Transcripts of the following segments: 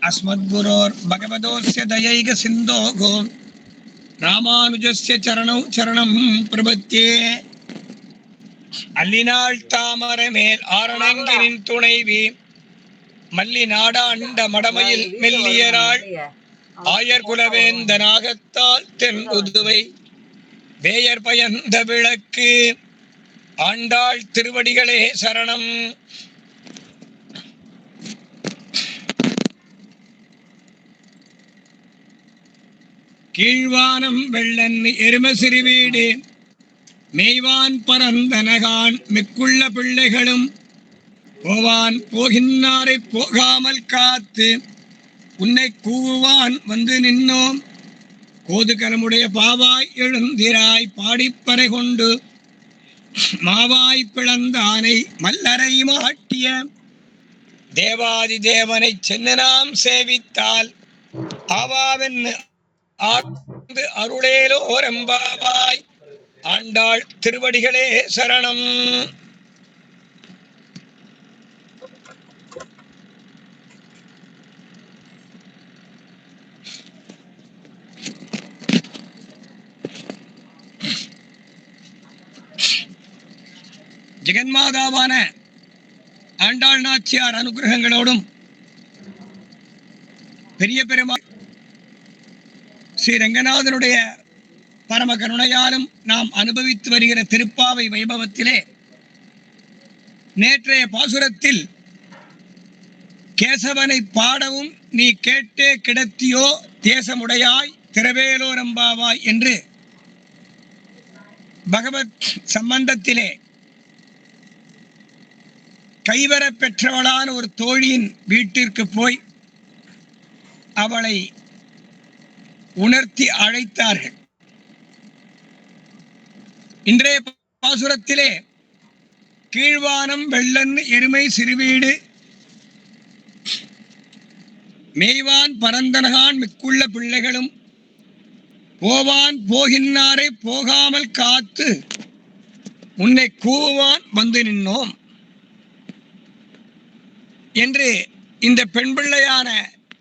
अस्मद्गुरोर् भगवतोस्य दयैक सिन्धोः रामानुजस्य चरणौ चरणं प्रपद्ये அல்லினாள் தாமரை மேல் ஆரணங்கினின் துணைவி மல்லி நாடாண்ட மடமையில் மெல்லியராள் ஆயர் குலவேந்த நாகத்தால் தென் உதுவை வேயர் பயந்த விளக்கு ஆண்டாள் திருவடிகளே சரணம். கீழ்வானம் வெள்ளன் எரும சிறுவீடு மேய்வான் பரந்தனகான் மிக்குள்ள பிள்ளைகளும் போவான் போகின்னாரை போகாமல் காத்து உன்னை கூவுவான் வந்து நின்னோம். கோதுகலமுடைய பாவாய் எழுந்திராய் பாடிப்பறை கொண்டு மாவாய் பிளந்தானை மல்லரை மாட்டிய தேவாதி தேவனை சென்று நாம் சேவித்தால் ஆவாவென்னு அருளேலோரெம்பாவாய். ஆண்டாள் திருவடிகளே சரணம். ஜெகன்மாதாவான ஆண்டாள் நாச்சியார் அனுகிரகங்களோடும் பெரிய பெருமாள் ஸ்ரீ ரங்கநாதனுடைய பரம கருணையாலும் நாம் அனுபவித்து வருகிற திருப்பாவை வைபவத்திலே நேற்றைய பாசுரத்தில் கேசவனை பாடவும் நீ கேட்டே கிடத்தியோ தேசமுடையாய் திரவேலோரம்பாவாய் என்று பகவத் சம்பந்தத்திலே கைவர பெற்றவளான ஒரு தோழியின் வீட்டிற்கு போய் அவளை உணர்த்தி அழைத்தார்கள். இன்றைய பாசுரத்திலே கீழ்வானம் வெள்ளன் எருமை சிறுவீடு மேய்வான் பரந்தனகான் மிக்குள்ள பிள்ளைகளும் போவான் போகின்னாரை போகாமல் காத்து உன்னை கூவான் வந்து நின்னோம் என்று இந்த பெண் பிள்ளையான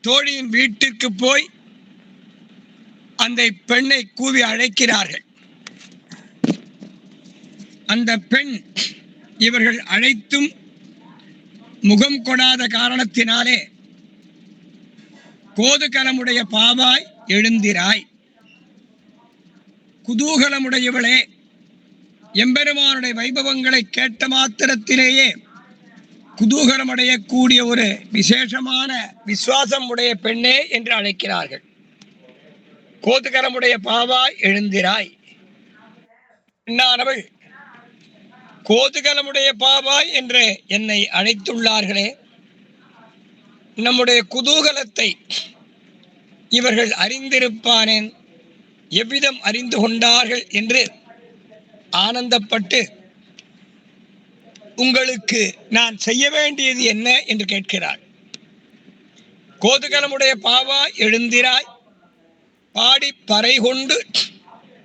தோழியின் வீட்டிற்கு போய் அந்த பெண்ணை கூவி அழைக்கிறார்கள். அந்த பெண் இவர்கள் அழைத்தும் முகம் கொடாத காரணத்தினாலே கோதுகலமுடைய பாவாய் எழுந்திராய், குதூகலமுடையவளே, எம்பெருமானுடைய வைபவங்களை கேட்ட மாத்திரத்திலேயே குதூகலமடையக்கூடிய ஒரு விசேஷமான விசுவாசம் உடைய பெண்ணே என்று அழைக்கிறார்கள். கோதுகலமுடைய பாவாய் எழுந்திராய். பெண்ணானவள் கோதுகலமுடைய பாவாய் என்று என்னை அழைத்துள்ளார்களே, நம்முடைய குதூகலத்தை இவர்கள் அறிந்திருப்பானேன், எவ்விதம் அறிந்து கொண்டார்கள் என்று ஆனந்தப்பட்டு உங்களுக்கு நான் செய்ய வேண்டியது என்ன என்று கேட்கிறார். கோதுகலமுடைய பாவாய் எழுந்திராய் பாடி பறை கொண்டு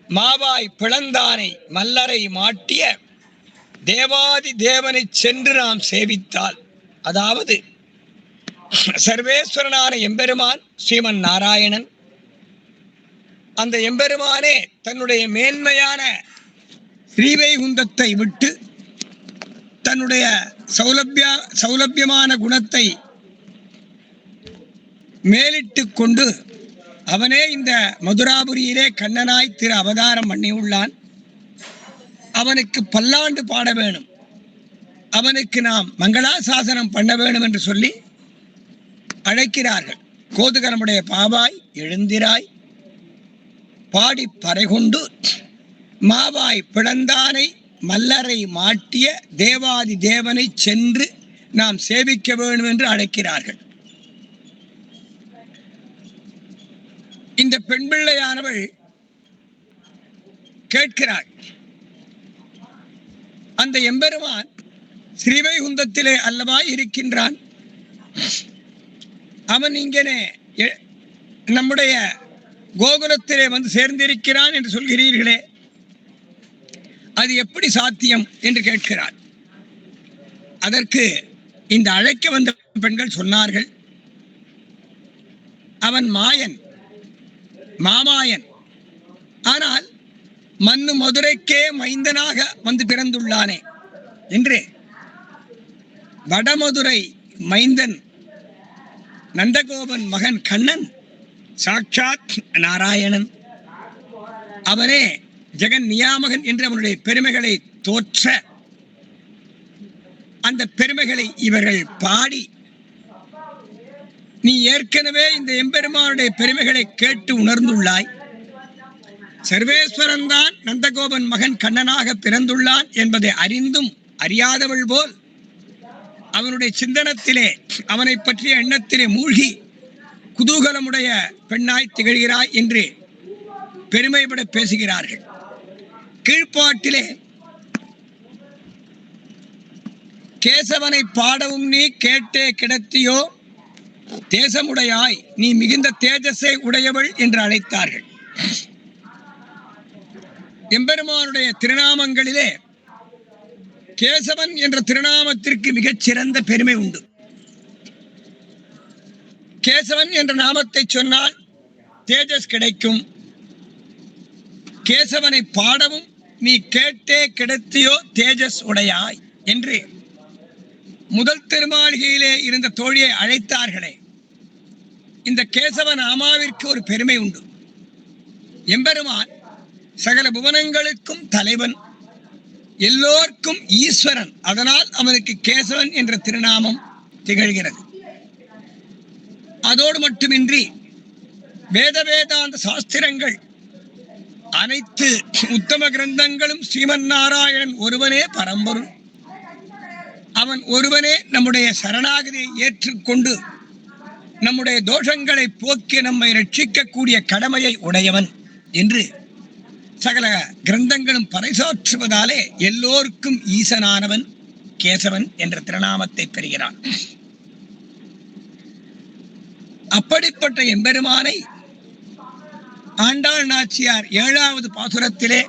மாவாய் பிளந்தானை மல்லரை மாட்டிய தேவாதி தேவனை சென்று நாம் சேவித்தால், அதாவது சர்வேஸ்வரனான எம்பெருமான் ஸ்ரீமன் நாராயணன், அந்த எம்பெருமானே தன்னுடைய மேன்மையான ஸ்ரீவைகுந்தத்தை விட்டு தன்னுடைய சௌலபியமான குணத்தை மேலிட்டு கொண்டு அவனே இந்த மதுராபுரியிலே கண்ணனாய் திரு அவதாரம் பண்ணியுள்ளான். அவனுக்கு பல்லாண்டு பாட வேணும், அவனுக்கு நாம் மங்களாசாசனம் பண்ண வேணும் என்று சொல்லி அழைக்கிறார்கள். கோதுகலமுடைய பாவாய் எழுந்திராய் பாடி பறை கொண்டு மாவாய் பிளந்தானை மல்லரை மாட்டிய தேவாதி தேவனை சென்று நாம் சேவிக்க வேண்டும் என்று அழைக்கிறார்கள். இந்த பெண் பிள்ளையானவள் கேட்கிறாள். அந்த எம்பெருமான் ஸ்ரீவைகுந்தத்திலே அல்லவா இருக்கின்றான், அவன் இங்கே நம்முடைய கோகுலத்திலே வந்து சேர்ந்திருக்கிறான் என்று சொல்கிறீர்களே, அது எப்படி சாத்தியம் என்று கேட்கிறார். அதற்கு இந்த அழைக்க வந்த பெண்கள் சொன்னார்கள், அவன் மாயன், மாமாயன். ஆனால் மண்ணு மதுரைக்கே மைந்தனாக வந்து பிறந்துள்ளானே என்று வடமதுரை மைந்தன் நந்தகோபன் மகன் கண்ணன் சாட்சாத் நாராயணன். அவனே ஜெகன் நியாமகன் என்று அவனுடைய பெருமைகளை தோற்ற அந்த பெருமைகளை இவர்கள் பாடி, நீ ஏற்கனவே இந்த எம்பெருமானுடைய பெருமைகளை கேட்டு உணர்ந்துள்ளாய். சர்வேஸ்வரன் தான் நந்தகோபன் மகன் கண்ணனாக பிறந்துள்ளான் என்பதை அறிந்தும் அறியாதவள் போல் அவனுடைய சிந்தனத்திலே, அவனை பற்றிய எண்ணத்திலே மூழ்கி குதூகலமுடைய பெண்ணாய் திகழ்கிறாய் என்று பெருமைப்பட பேசுகிறார்கள். கீழ்ப்பாட்டிலே கேசவனை பாடவும் நீ கேட்டே கிடத்தியோ தேசமுடையாய், நீ மிகுந்த தேஜஸை உடையவள் என்று அழைத்தார்கள். எம்பெருமானுடைய திருநாமங்களிலே கேசவன் என்ற திருநாமத்திற்கு மிகச் சிறந்த பெருமை உண்டு. கேசவன் என்ற நாமத்தை சொன்னால் தேஜஸ் கிடைக்கும். கேசவனை பாடவும் நீ கேட்டே கிடத்தியோ தேஜஸ் உடையாய் என்று முதல் திருமாளிகையிலே இருந்த தோழியை அழைத்தார்களே. இந்த கேசவ நாமாவிற்கு ஒரு பெருமை உண்டு. எம்பெருமான் சகல புவனங்களுக்கும் தலைவன், எல்லோர்க்கும் ஈஸ்வரன். அதனால் அவனுக்கு கேசவன் என்ற திருநாமம் திகழ்கிறது. அதோடு மட்டுமின்றி வேதாந்த சாஸ்திரங்கள் அனைத்து உத்தம கிரந்தங்களும் ஸ்ரீமன் நாராயணன் ஒருவனே பரம்பொருள். அவன் ஒருவனே நம்முடைய சரணாகதியை ஏற்றுக்கொண்டு நம்முடைய தோஷங்களை போக்கி நம்மை ரட்சிக்கக்கூடிய கடமையை உடையவன் என்று சகல கிரந்தங்களும் பறைசாற்றுவதாலே எல்லோருக்கும் ஈசனானவன் கேசவன் என்ற திருநாமத்தை பெறுகிறான். அப்படிப்பட்ட எம்பெருமானை ஆண்டாள் நாச்சியார் 7வது பாசுரத்திலே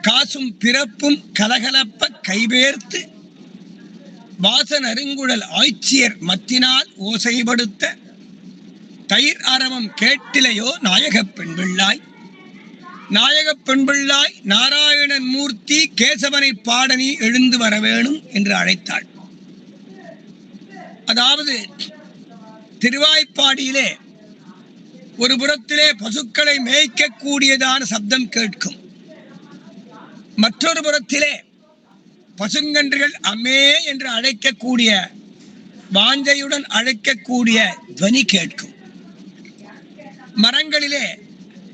காசும் பிறப்பும் கலகலப்ப கைவேர்த்து வாசன் அருங்குழல் ஆய்ச்சியர் மத்தினால் ஓசைப்படுத்த தயிர் அரவம் கேட்டிலையோ நாயகப் பெண்பிள்ளாய், நாயகப் பெண்பிள்ளாய் நாராயணன் மூர்த்தி கேசவனை பாடனி எழுந்து வர வேணும் என்று அழைத்தாள். அதாவது திருவாய்ப்பாடியிலே ஒரு புறத்திலே பசுக்களை மேய்க்கக்கூடியதான சப்தம் கேட்கும், மற்றொரு புறத்திலே பசுங்கன்றுகள் அம்மே என்று அழைக்கக்கூடிய வாஞ்சையுடன் அழைக்கக்கூடிய துவனி கேட்கும். மரங்களிலே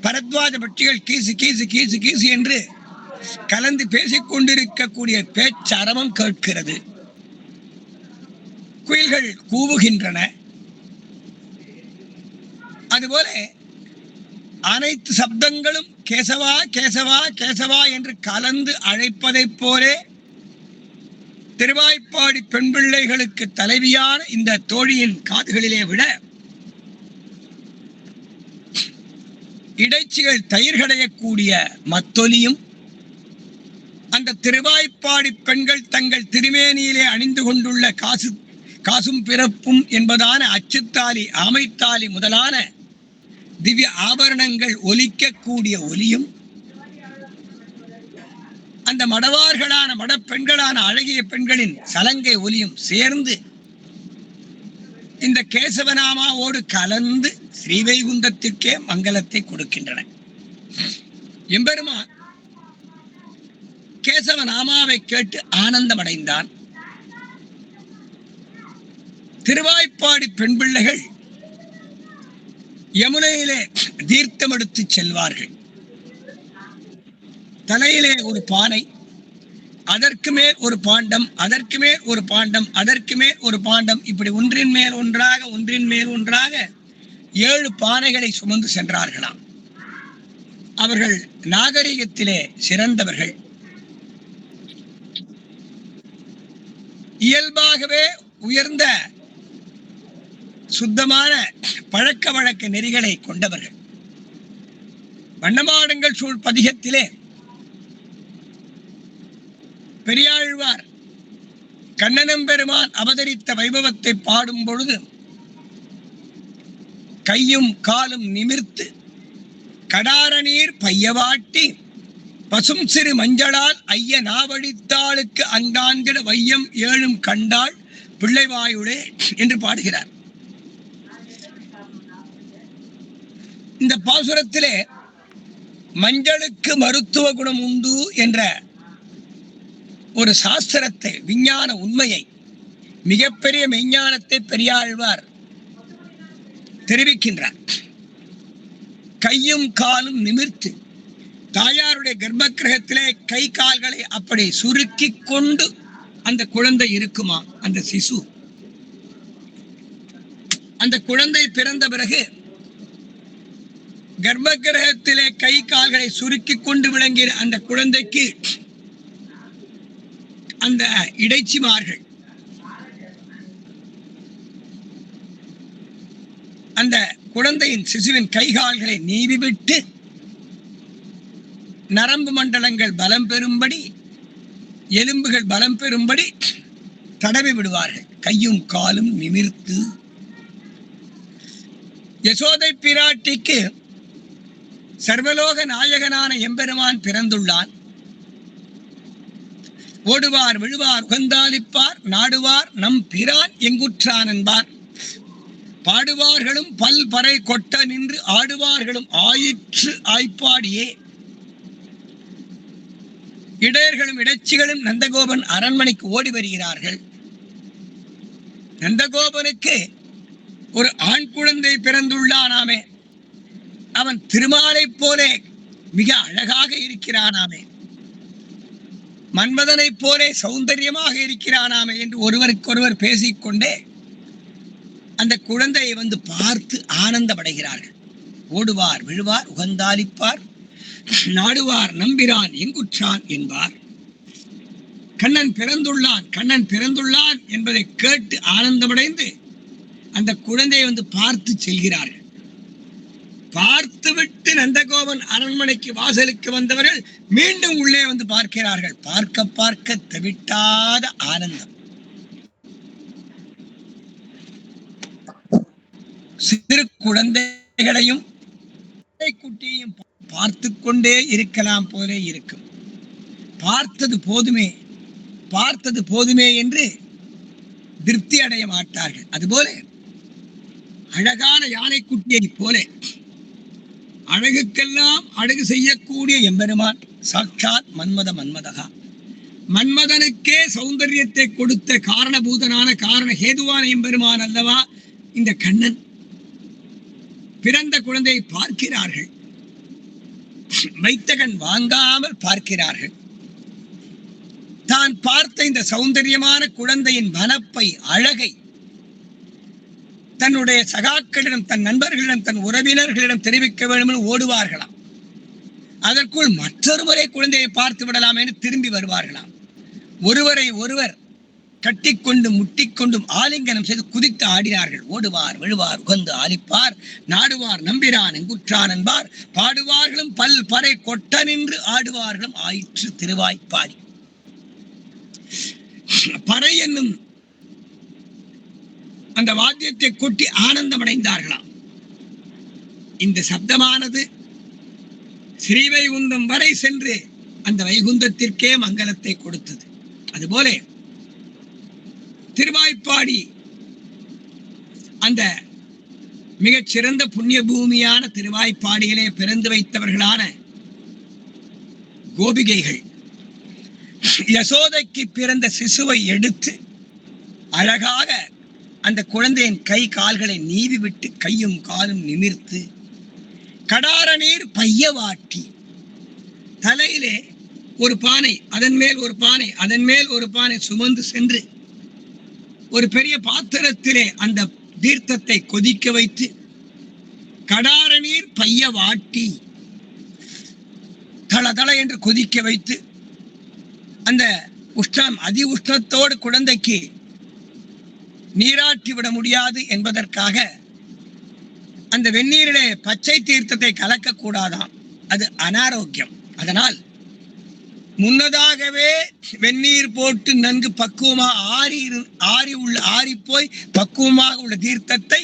பரத்வாஜ பட்சிகள் கீசு கீசு கீசு கீசு என்று கலந்து பேசிக் கொண்டிருக்கக்கூடிய பேச்சரவம் கேட்கிறது. குயில்கள் கூவுகின்றன. அதுபோல அனைத்து சப்தங்களும் கேசவா கேசவா கேசவா என்று கலந்து அழைப்பதைப் போலே திருவாய்ப்பாடி பெண் பிள்ளைகளுக்கு தலைவியான இந்த தோழியின் காதுகளிலே விட இடைச்சிகள் தயிர் கடையக்கூடிய மத்தொலியும், அந்த திருவாய்ப்பாடி பெண்கள் தங்கள் திருமேனியிலே அணிந்து கொண்டுள்ள காசும் பிறப்பும் என்பதான அச்சுத்தாலி, ஆமைத்தாலி முதலான திவ்ய ஆபரணங்கள் ஒலிக்கக்கூடிய ஒலியும், அந்த மடவார்களான மடப்பெண்களான அழகிய பெண்களின் சலங்கை ஒலியும் சேர்ந்து இந்த கேசவநாமாவோடு கலந்து ஸ்ரீவைகுந்தத்திற்கே மங்களத்தை கொடுக்கின்றன. எம்பெருமான் கேசவநாமாவை கேட்டு ஆனந்தம் அடைந்தான். திருவாய்ப்பாடி பெண் பிள்ளைகள் யமுனையிலே தீர்த்தம் எடுத்து செல்வார்கள். தலையிலே ஒரு பானை, அதற்கு மேல் ஒரு பாண்டம், அதற்கு மேல் ஒரு பாண்டம், அதற்கு மேல் ஒரு பாண்டம், இப்படி ஒன்றின் மேல் ஒன்றாக ஒன்றின் மேல் ஒன்றாக 7 பானைகளை சுமந்து சென்றார்களாம். அவர்கள் நாகரிகத்திலே சிறந்தவர்கள். இயல்பாகவே உயர்ந்த சுத்தமான பழக்க வழக்க நெறிகளை கொண்டவர்கள். வண்ணமாடங்கள் சூழ் பதிகத்திலே பெரியாழ்வார் கண்ணனம்பெருமான் அவதரித்த வைபவத்தை பாடும் பொழுது கையும் காலும் நிமிர்த்து கடார நீர் பையவாட்டி பசும் சிறு மஞ்சளால் ஐய நாவடித்தாளுக்கு அங்கான்கிற வையம் ஏழும் கண்டாள் பிள்ளைவாயுடே என்று பாடுகிறார். இந்த பாசுரத்திலே மஞ்சளுக்கு மருத்துவ குணம் உண்டு என்ற ஒரு சாஸ்திரத்தை, விஞ்ஞான உண்மையை, மிகப்பெரிய மெய்ஞானத்தை பெரியாழ்வார் தெரிவிக்கின்றார். கையும் காலும் நிமிர்த்து, தாயாருடைய கர்ப்ப கிரகத்திலே கை கால்களை அப்படி சுருக்கி கொண்டு அந்த குழந்தை இருக்குமா, அந்த சிசு. அந்த குழந்தை பிறந்த பிறகு கர்ப்ப கிரகத்திலே கை கால்களை சுருக்கி கொண்டு விளங்கிய அந்த குழந்தைக்கு அந்த இடைச்சிமார்கள் அந்த குழந்தையின் சிசுவின் கைகால்களை நீவிவிட்டு நரம்பு மண்டலங்கள் பலம் பெறும்படி, எலும்புகள் பலம் பெறும்படி தடவி விடுவார்கள். கையும் காலும் நிமிர்த்து. யசோதை பிராட்டிக்கு சர்வலோக நாயகனான எம்பெருமான் பிறந்துள்ளான். ஓடுவார் விழுவார் உகந்தாலிப்பார் நாடுவார் நம் பிரான் எங்குற்றான் என்பார். பாடுவார்களும் பல் பறை கொட்ட நின்று ஆடுவார்களும் ஆயிற்று ஆய்ப்பாடியே. இடையர்களும் இடைச்சிகளும் நந்தகோபன் அரண்மனைக்கு ஓடி வருகிறார்கள். நந்தகோபனுக்கு ஒரு ஆண் குழந்தை பிறந்துள்ளானாமே, அவன் திருமாலை போலே மிக அழகாக இருக்கிறானாமே, மன்மதனை போலே சௌந்தரியமாக இருக்கிறானாமே என்று ஒருவருக்கொருவர் பேசிக்கொண்டே அந்த குழந்தையை வந்து பார்த்து ஆனந்தமடைகிறார்கள். ஓடுவார் விழுவார் உகந்தாலிப்பார் நாடுவார் நம்பிரான் எங்குற்றான் என்பார். கண்ணன் பிறந்துள்ளான், கண்ணன் பிறந்துள்ளான் என்பதை கேட்டு ஆனந்தமடைந்து அந்த குழந்தையை வந்து பார்த்து செல்கிறார்கள். பார்த்துவிட்டு நந்தகோபன் அரண்மனைக்கு வாசலுக்கு வந்தவர்கள் மீண்டும் உள்ளே வந்து பார்க்கிறார்கள். பார்க்க பார்க்க தவிட்டாத ஆனந்தம். சிறு குழந்தைகளையும் குட்டியையும் பார்த்து கொண்டே இருக்கலாம் போலே இருக்கும். பார்த்தது போதுமே, பார்த்தது போதுமே என்று திருப்தி அடைய மாட்டார்கள். அதுபோல அழகான யானை குட்டியை போல அழகுக்கெல்லாம் அழகு செய்யக்கூடிய எம்பெருமான் சாட்சாத் மன்மதகா. மன்மதனுக்கே சௌந்தரியத்தை கொடுத்த காரணபூதனான காரண ஹேதுவான எம்பெருமான் அல்லவா இந்த கண்ணன். பிறந்த குழந்தையை பார்க்கிறார்கள், வைத்தகன் வாங்காமல் பார்க்கிறார்கள். தான் பார்த்த இந்த சௌந்தரியமான குழந்தையின் வனப்பை, அழகை தன்னுடைய சகாக்களிடம், தன் நண்பர்களிடம், தன் உறவினர்களிடம் தெரிவிக்க வேண்டும் என்று ஓடுவார்களாம். அதற்குள் மற்றொரு முறை குழந்தையை பார்த்து விடலாம் என்று திரும்பி வருவார்களாம். ஒருவரை ஒருவர் கட்டிக்கொண்டும் முட்டிக்கொண்டும் ஆலிங்கனம் செய்து குதித்து ஆடினார்கள். ஓடுவார் விழுவார் உகந்து ஆலிப்பார் நாடுவார் நம்பிரான் எங்குற்றான் என்பார். பாடுவார்களும் பல் பறை கொட்ட நின்று ஆடுவார்களும் ஆயிற்று திருவாய்ப்பாடி. பறை என்னும் அந்த வாத்தியத்தை கொட்டி ஆனந்தம் அடைந்தார்களாம். இந்த சப்தமானது ஸ்ரீவைகுந்தம் வரை சென்று அந்த வைகுந்தத்திற்கே மங்களத்தை கொடுத்தது. அதுபோல திருவாய்ப்பாடி அந்த மிகச் சிறந்த புண்ணிய பூமியான திருவாய்ப்பாடியிலே பிறந்து வைத்தவர்களான கோபிகைகள் யசோதைக்கு பிறந்த சிசுவை எடுத்து அழகாக அந்த குழந்தையின் கை கால்களை நீவி விட்டு கையும் காலும் நிமிர்த்து கடார நீர் பையவாட்டி, தலையிலே ஒரு பானை, அதன் மேல் ஒரு பானை, அதன் மேல் ஒரு பானை சுமந்து சென்று ஒரு பெரிய பாத்திரத்திலே அந்த தீர்த்தத்தை கொதிக்க வைத்து கடார நீர் பையவாட்டி தள தள என்று கொதிக்க வைத்து அந்த உஷ்ணம் அதி உஷ்ணத்தோடு குழந்தைக்கு நீராட்டி விட முடியாது என்பதற்காக அந்த வெந்நீரிலே பச்சை தீர்த்தத்தை கலக்க கூடாதாம், அது அனாரோக்கியம். அதனால் முன்னதாகவே வெந்நீர் போட்டு நன்கு பக்குவமாக ஆறி போய் பக்குவமாக உள்ள தீர்த்தத்தை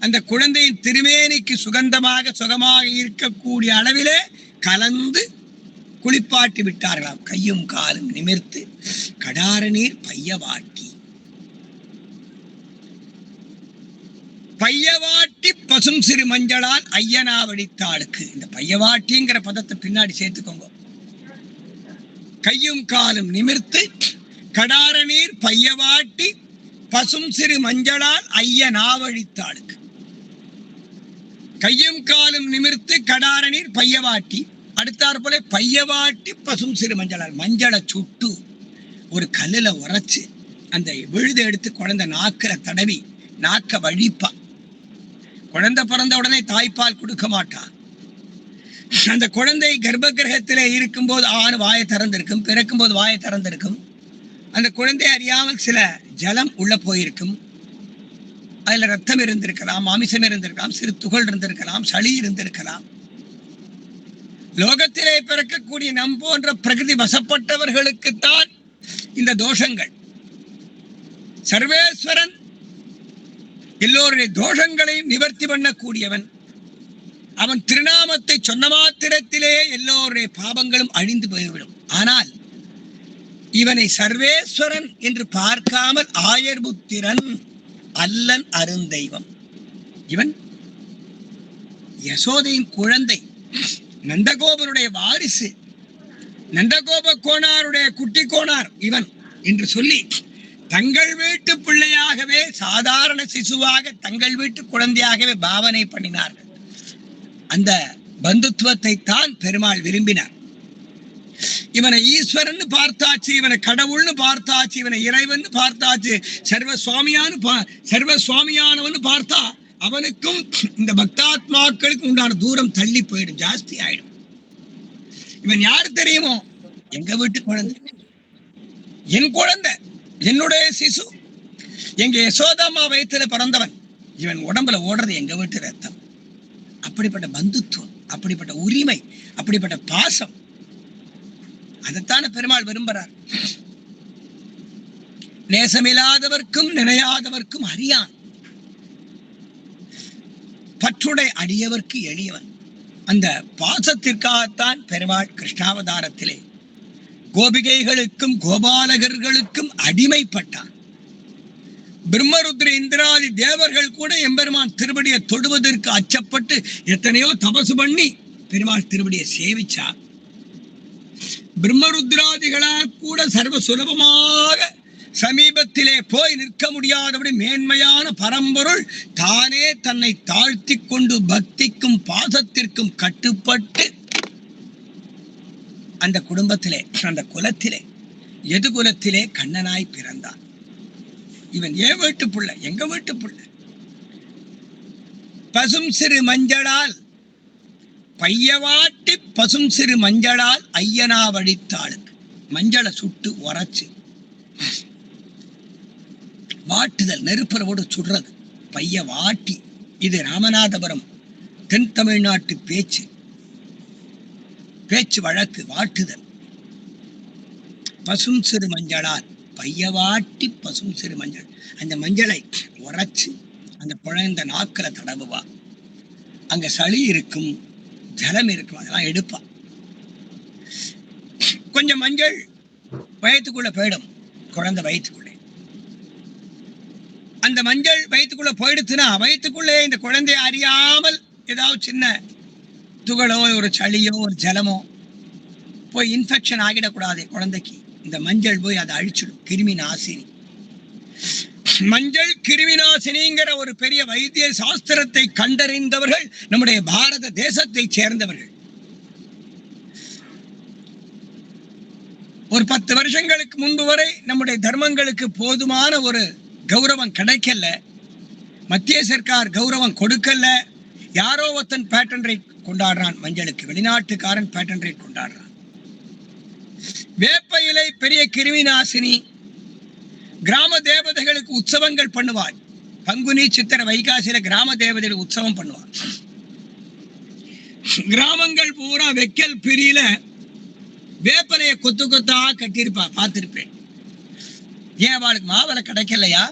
அந்த குழந்தையின் திருமேனிக்கு சுகமாக இருக்கக்கூடிய அளவிலே கலந்து குளிப்பாட்டி விட்டார்களாம். கையும் காலும் நிமிர்த்து கடார நீர் பையவாட்டி பசும் சிறு மஞ்சளால் ஐயனாவடித்தாளுக்கு. இந்த பையவாட்டிங்கிற பதத்தை பின்னாடி சேர்த்துக்கோங்க. கையும் காலும் நிமிர்த்து கடார நீர் பையவாட்டி பசும் சிறு மஞ்சளால் ஐயனாவழித்தாளுக்கு. கையும் காலும் நிமிர்த்து கடார நீர் பையவாட்டி, அடுத்தாற் போல பையவாட்டி பசும் சிறு மஞ்சளால், மஞ்சளை சுட்டு ஒரு கல்லுல உரைச்சு அந்த விழுதை எடுத்து குழந்தை நாக்கில தடவி நாக்க வழிப்பா. குழந்தை பிறந்த உடனே தாய்ப்பால் கொடுக்க மாட்டான். அந்த குழந்தை கர்ப்ப கிரகத்திலே இருக்கும்போது ஆண் வாயை திறந்திருக்கும், பிறக்கும் போது வாயை திறந்திருக்கும். அந்த குழந்தை அறியாமல் சில ஜலம் உள்ள போயிருக்கும். அதுல ரத்தம் இருந்திருக்கலாம், மாமிசம் இருந்திருக்கலாம், சிறு துகள் இருந்திருக்கலாம், சளி இருந்திருக்கலாம். லோகத்திலே பிறக்கக்கூடிய நம் போன்ற பிரகிருதி வசப்பட்டவர்களுக்குத்தான் இந்த தோஷங்கள். சர்வேஸ்வரன் எல்லோருடைய தோஷங்களையும் நிவர்த்தி பண்ணக்கூடியவன். அவன் திருநாமத்தை சொன்ன மாத்திரத்திலே எல்லோருடைய பாவங்களும் அழிந்து போய்விடும். ஆனால் இவனை சர்வேஸ்வரன் என்று பார்க்காமல் ஆயர்புத்திரன் அல்லன் அருந்தெய்வம். இவன் யசோதையின் குழந்தை, நந்தகோபனுடைய வாரிசு, நந்தகோப கோனாருடைய குட்டி கோனார் இவன் என்று சொல்லி தங்கள் வீட்டு பிள்ளையாகவே, சாதாரண சிசுவாக தங்கள் வீட்டு குழந்தையாகவே பாவனை பண்ணினார்கள். அந்த பந்துத்துவத்தை தான் பெருமாள் விரும்பினார். இவனை ஈஸ்வரன் பார்த்தாச்சு, இவனை கடவுள்னு பார்த்தாச்சு, இவனை இறைவன் பார்த்தாச்சு, சர்வசுவாமியானவன் பார்த்தா அவனுக்கும் இந்த பக்தாத்மாக்களுக்கு உண்டான தூரம் தள்ளி போயிடும், ஜாஸ்தி ஆயிடும். இவன் யாரு தெரியுமோ? எங்க வீட்டு குழந்தை, என் குழந்தை, என்னுடைய சிசு, எங்க யசோதாமா வயிற்றுல பிறந்தவன். இவன் உடம்புல ஓடுறது எங்க வீட்டு ரத்தம். அப்படிப்பட்ட பந்துத்துவம், அப்படிப்பட்ட உரிமை, அப்படிப்பட்ட பாசம், அதைத்தான பெருமாள் விரும்புறார். நேசமில்லாதவர்க்கும் நினையாதவர்க்கும் அறியான், பற்றுடை அடியவர்க்கு எளியவன். அந்த பாசத்திற்காகத்தான் பெருமாள் கிருஷ்ணாவதாரத்திலே கோபிகைகளுக்கும் கோபாலகர்களுக்கும் அடிமைப்பட்டான். பிரம்மருத்ர இந்திராதி தேவர்கள் கூட எம்பெருமான் திருவடியை தொடுவதற்கு அச்சப்பட்டு எத்தனையோ தபசு பண்ணி பெருமாள் திருவடியை சேவிச்சா. பிரம்மருத்ராதிகளால் கூட சர்வ சுலபமாக சமீபத்திலே போய் நிற்க முடியாதபடி மேன்மையான பரம்பொருள் தானே தன்னை தாழ்த்தி கொண்டு பக்திக்கும் பாசத்திற்கும் கட்டுப்பட்டு அந்த குடும்பத்திலே, அந்த குலத்திலே, எது குலத்திலே கண்ணனாய் பிறந்தான். இவன் ஏன் வீட்டு புள்ள, எங்க வீட்டு புள்ள. பசும் சிறு மஞ்சளால் பையவாட்டி பசும் சிறு மஞ்சளால் ஐயனா வழித்தாளுக்கு. மஞ்சளை சுட்டு உரைச்சு வாட்டுதல், நெருப்பரோடு சுடுறது, பைய வாட்டி. இது ராமநாதபுரம் தென் தமிழ்நாட்டு பேச்சு வழக்கு. வாட்டுதல் பசும் சிறு மஞ்சளால் பையவாட்டி பசும் சிறு மஞ்சள். அந்த மஞ்சளை உரைச்சு அந்த குழந்தை நாக்கில தடவுவா. அங்க சளி இருக்கும், ஜலம் இருக்கும், அதெல்லாம் எடுப்பா. கொஞ்சம் மஞ்சள் வயிற்றுக்குள்ள போயிடும், குழந்தை வயிற்றுக்குள்ளே. அந்த மஞ்சள் வயிற்றுக்குள்ள போயிடுச்சுன்னா வயிற்றுக்குள்ளே இந்த குழந்தை அறியாமல் ஏதாவது சின்ன துகளோ ஒரு சளியோ ஒரு ஜலமோ போய் இன்ஃபெக்ஷன் ஆகிடக்கூடாது குழந்தைக்கு. இந்த மஞ்சள் போய் அதை அழிச்சிடும். கிருமி நாசினி. மஞ்சள் கிருமி நாசினிங்கிற ஒரு பெரிய வைத்திய சாஸ்திரத்தை கண்டறிந்தவர்கள் நம்முடைய பாரத தேசத்தை சேர்ந்தவர்கள். ஒரு 10 வருஷங்களுக்கு முன்பு வரை நம்முடைய தர்மங்களுக்கு போதுமான ஒரு கௌரவம் கிடைக்கல. மத்திய சர்க்கார் கௌரவம் கொடுக்கல. யாரோ ஒருத்தன் பேட்டன் ரைட் கொண்டாடுறான் மஞ்சளுக்கு, வெளிநாட்டுக்காரன் பேட்டன் ரைட் கொண்டாடுறான். வேப்ப இலை பெரிய கிருமி நாசினி. கிராம தேவதைகளுக்கு உற்சவங்கள் பண்ணுவார். பங்குனி சித்திரை வைகாசியில கிராம தேவதைகளுக்கு உற்சவம் பண்ணுவார். கிராமங்கள் பூரா வெக்கல் பிரியில வேப்பலைய கொத்து கொத்தா கட்டியிருப்பா, பார்த்திருப்பேன். ஏன் அவளுக்கு மாவளை கிடைக்கலையா?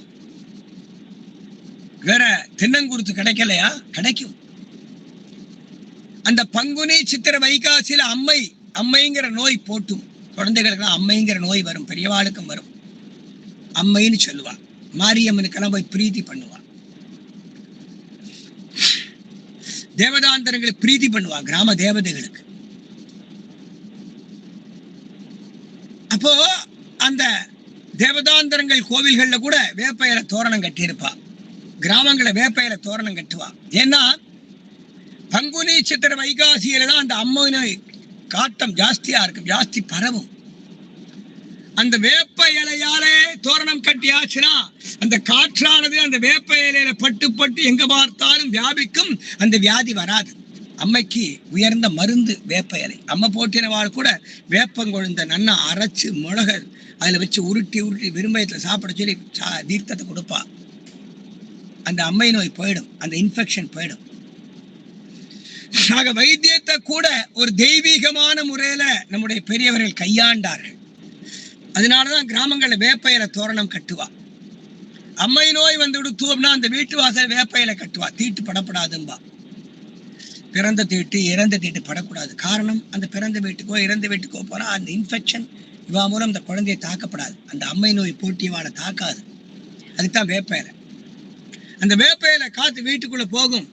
வேற தென்னங்குருத்து கிடைக்கலையா? கிடைக்கும். அந்த பங்குனி சித்திர வைகாசியில அம்மைங்கிற நோய் போட்டும் குழந்தைகளுக்கு அம்மைங்கிற நோய் வரும், பெரியவாளுக்கும் வரும். அம்மைன்னு சொல்லுவா. மாரியம்மனுக்கெல்லாம் போய் பிரீத்தி பண்ணுவா, தேவதாந்தரங்களை பிரீத்தி பண்ணுவா கிராம தேவதைகளுக்கு. அப்போ அந்த தேவதாந்தரங்கள் கோவில்கள்ல கூட வேப்பையில தோரணம் கட்டியிருப்பா, கிராமங்களை வேப்பையில தோரணம் கட்டுவா. ஏன்னா பங்குனி சித்திர வைகாசியில தான் அந்த அம்மை காட்டம் ஜாஸ்தியா இருக்கும், ஜாஸ்தி பரவும். அந்த வேப்ப இலையாலே தோரணம் கட்டியாச்சுன்னா அந்த காற்றானது அந்த வேப்ப இலையில பட்டு பட்டு எங்க பார்த்தாலும் வியாபிக்கும், அந்த வியாதி வராது. அம்மைக்கு உயர்ந்த மருந்து வேப்ப இலை. அம்மை போட்டினவாள் கூட வேப்பங்கொழுந்த நன்னா அரைச்சு மிளகு அதுல வச்சு உருட்டி உருட்டி விரும்பயத்துல சாப்பிட சொல்லி தீர்த்தத்தை கொடுப்பா. அந்த அம்மை நோய் போயிடும், அந்த இன்ஃபெக்ஷன் போயிடும். ஆக வைத்தியத்தை கூட ஒரு தெய்வீகமான முறையில நம்முடைய பெரியவர்கள் கையாண்டார்கள். அதனாலதான் கிராமங்கள்ல வேப்பையில தோரணம் கட்டுவா. அம்மை நோய் வந்து விடுத்தோம்னா அந்த வீட்டு வாசல் வேப்பையில கட்டுவா, தீட்டு படப்படாதும்பா. பிறந்த தீட்டு இறந்த தீட்டு படக்கூடாது. காரணம், அந்த பிறந்த வீட்டுக்கோ இறந்த வீட்டுக்கோ போனா அந்த இன்ஃபெக்ஷன் இவா மூலம் அந்த குழந்தையை தாக்கப்படாது, அந்த அம்மை நோய் போட்டியவாளை தாக்காது. அதுதான் வேப்பையில. அந்த வேப்பையில காத்து வீட்டுக்குள்ள போகும்,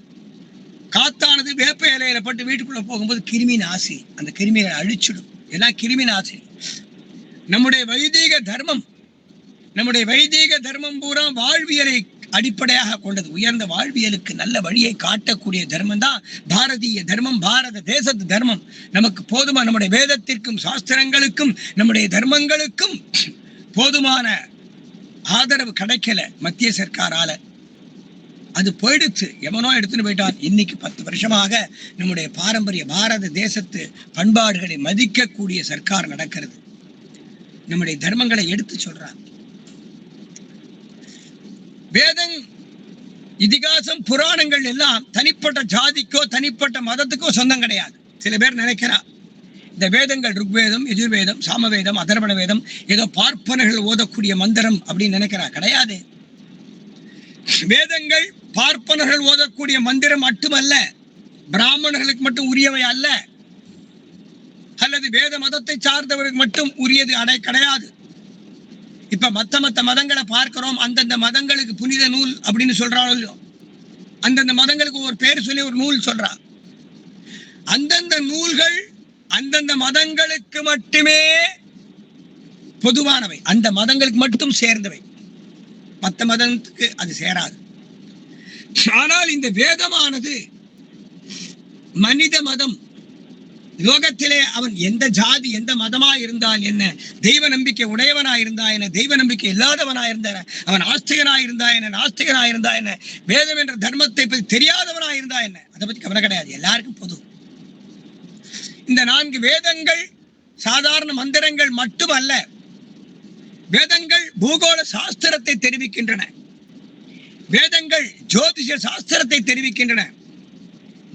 காத்தானது வேப்ப இலையில பட்டு வீட்டுக்குள்ள போகும்போது கிருமி நாசி, அந்த கிருமிகளை அழிச்சிடும். எல்லாம் கிருமி நாசி. நம்முடைய வைதீக தர்மம் பூரா வாழ்வியலை அடிப்படையாக கொண்டது. உயர்ந்த வாழ்வியலுக்கு நல்ல வழியை காட்டக்கூடிய தர்மம் தான் பாரதிய தர்மம், பாரத தேசத்து தர்மம். நமக்கு போதுமா, நம்முடைய வேதத்திற்கும் சாஸ்திரங்களுக்கும் நம்முடைய தர்மங்களுக்கும் போதுமான ஆதரவு கிடைக்கல மத்திய சர்க்காரால. அது போயிடுச்சு, எவனோ எடுத்துன்னு போயிட்டான். இன்னைக்கு 10 வருஷமாக நம்முடைய பாரம்பரிய பாரத தேசத்து பண்பாடுகளை மதிக்கக்கூடிய சர்க்கார் நடக்கிறது. நம்முடைய தர்மங்களை எடுத்து சொல்றாங்க. வேதம், இதிகாசம், புராணங்கள் எல்லாம் தனிப்பட்ட ஜாதிக்கோ தனிப்பட்ட மதத்துக்கோ சொந்தம் கிடையாது. சில பேர் நினைக்கிறா இந்த வேதங்கள் ருக்வேதம், யஜுர்வேதம், சாமவேதம், அதர்வண வேதம் ஏதோ பார்ப்பனர்கள் ஓதக்கூடிய மந்திரம் அப்படின்னு நினைக்கிறா. கிடையாது. வேதங்கள் பார்ப்பனர்கள் ஓதக்கூடிய மந்திரம் மட்டுமல்ல, பிராமணர்களுக்கு மட்டும் உரியவை அல்ல, அல்லது வேத மதத்தை சார்ந்தவர்களுக்கு மட்டும் உரியது கிடையாது. இப்ப மத்த மதங்களை பார்க்கிறோம், அந்தந்த மதங்களுக்கு புனித நூல் அப்படின்னு சொல்றாங்களோ, அந்தந்த மதங்களுக்கு ஒரு பேர் சொல்லி ஒரு நூல் சொல்றா. அந்தந்த நூல்கள் அந்தந்த மதங்களுக்கு மட்டுமே பொதுவானவை, அந்த மதங்களுக்கு மட்டும் சேர்ந்தவை, மற்ற மதத்துக்கு அது சேராது. ஆனால் இந்த வேதமானது மனித மதம், லோகத்திலே அவன் எந்த ஜாதி எந்த மதமா இருந்தால் என்ன, தெய்வ நம்பிக்கை உடையவனா இருந்தா என்ன, தெய்வ நம்பிக்கை இல்லாதவனா இருந்தா அவன் ஆஸ்திகனா இருந்தா என்ன, நாஸ்திகனா இருந்தா என்ன, வேதம் என்ற தர்மத்தை பற்றி தெரியாதவனா இருந்தா என்ன, அதை பத்தி கவலை கிடையாது, எல்லாருக்கும் பொது. இந்த 4 வேதங்கள் சாதாரண மந்திரங்கள் மட்டுமல்ல, வேதங்கள் பூகோள சாஸ்திரத்தை தெரிவிக்கின்றன, வேதங்கள் ஜோதிஷ சாஸ்திரத்தை தெரிவிக்கின்றன,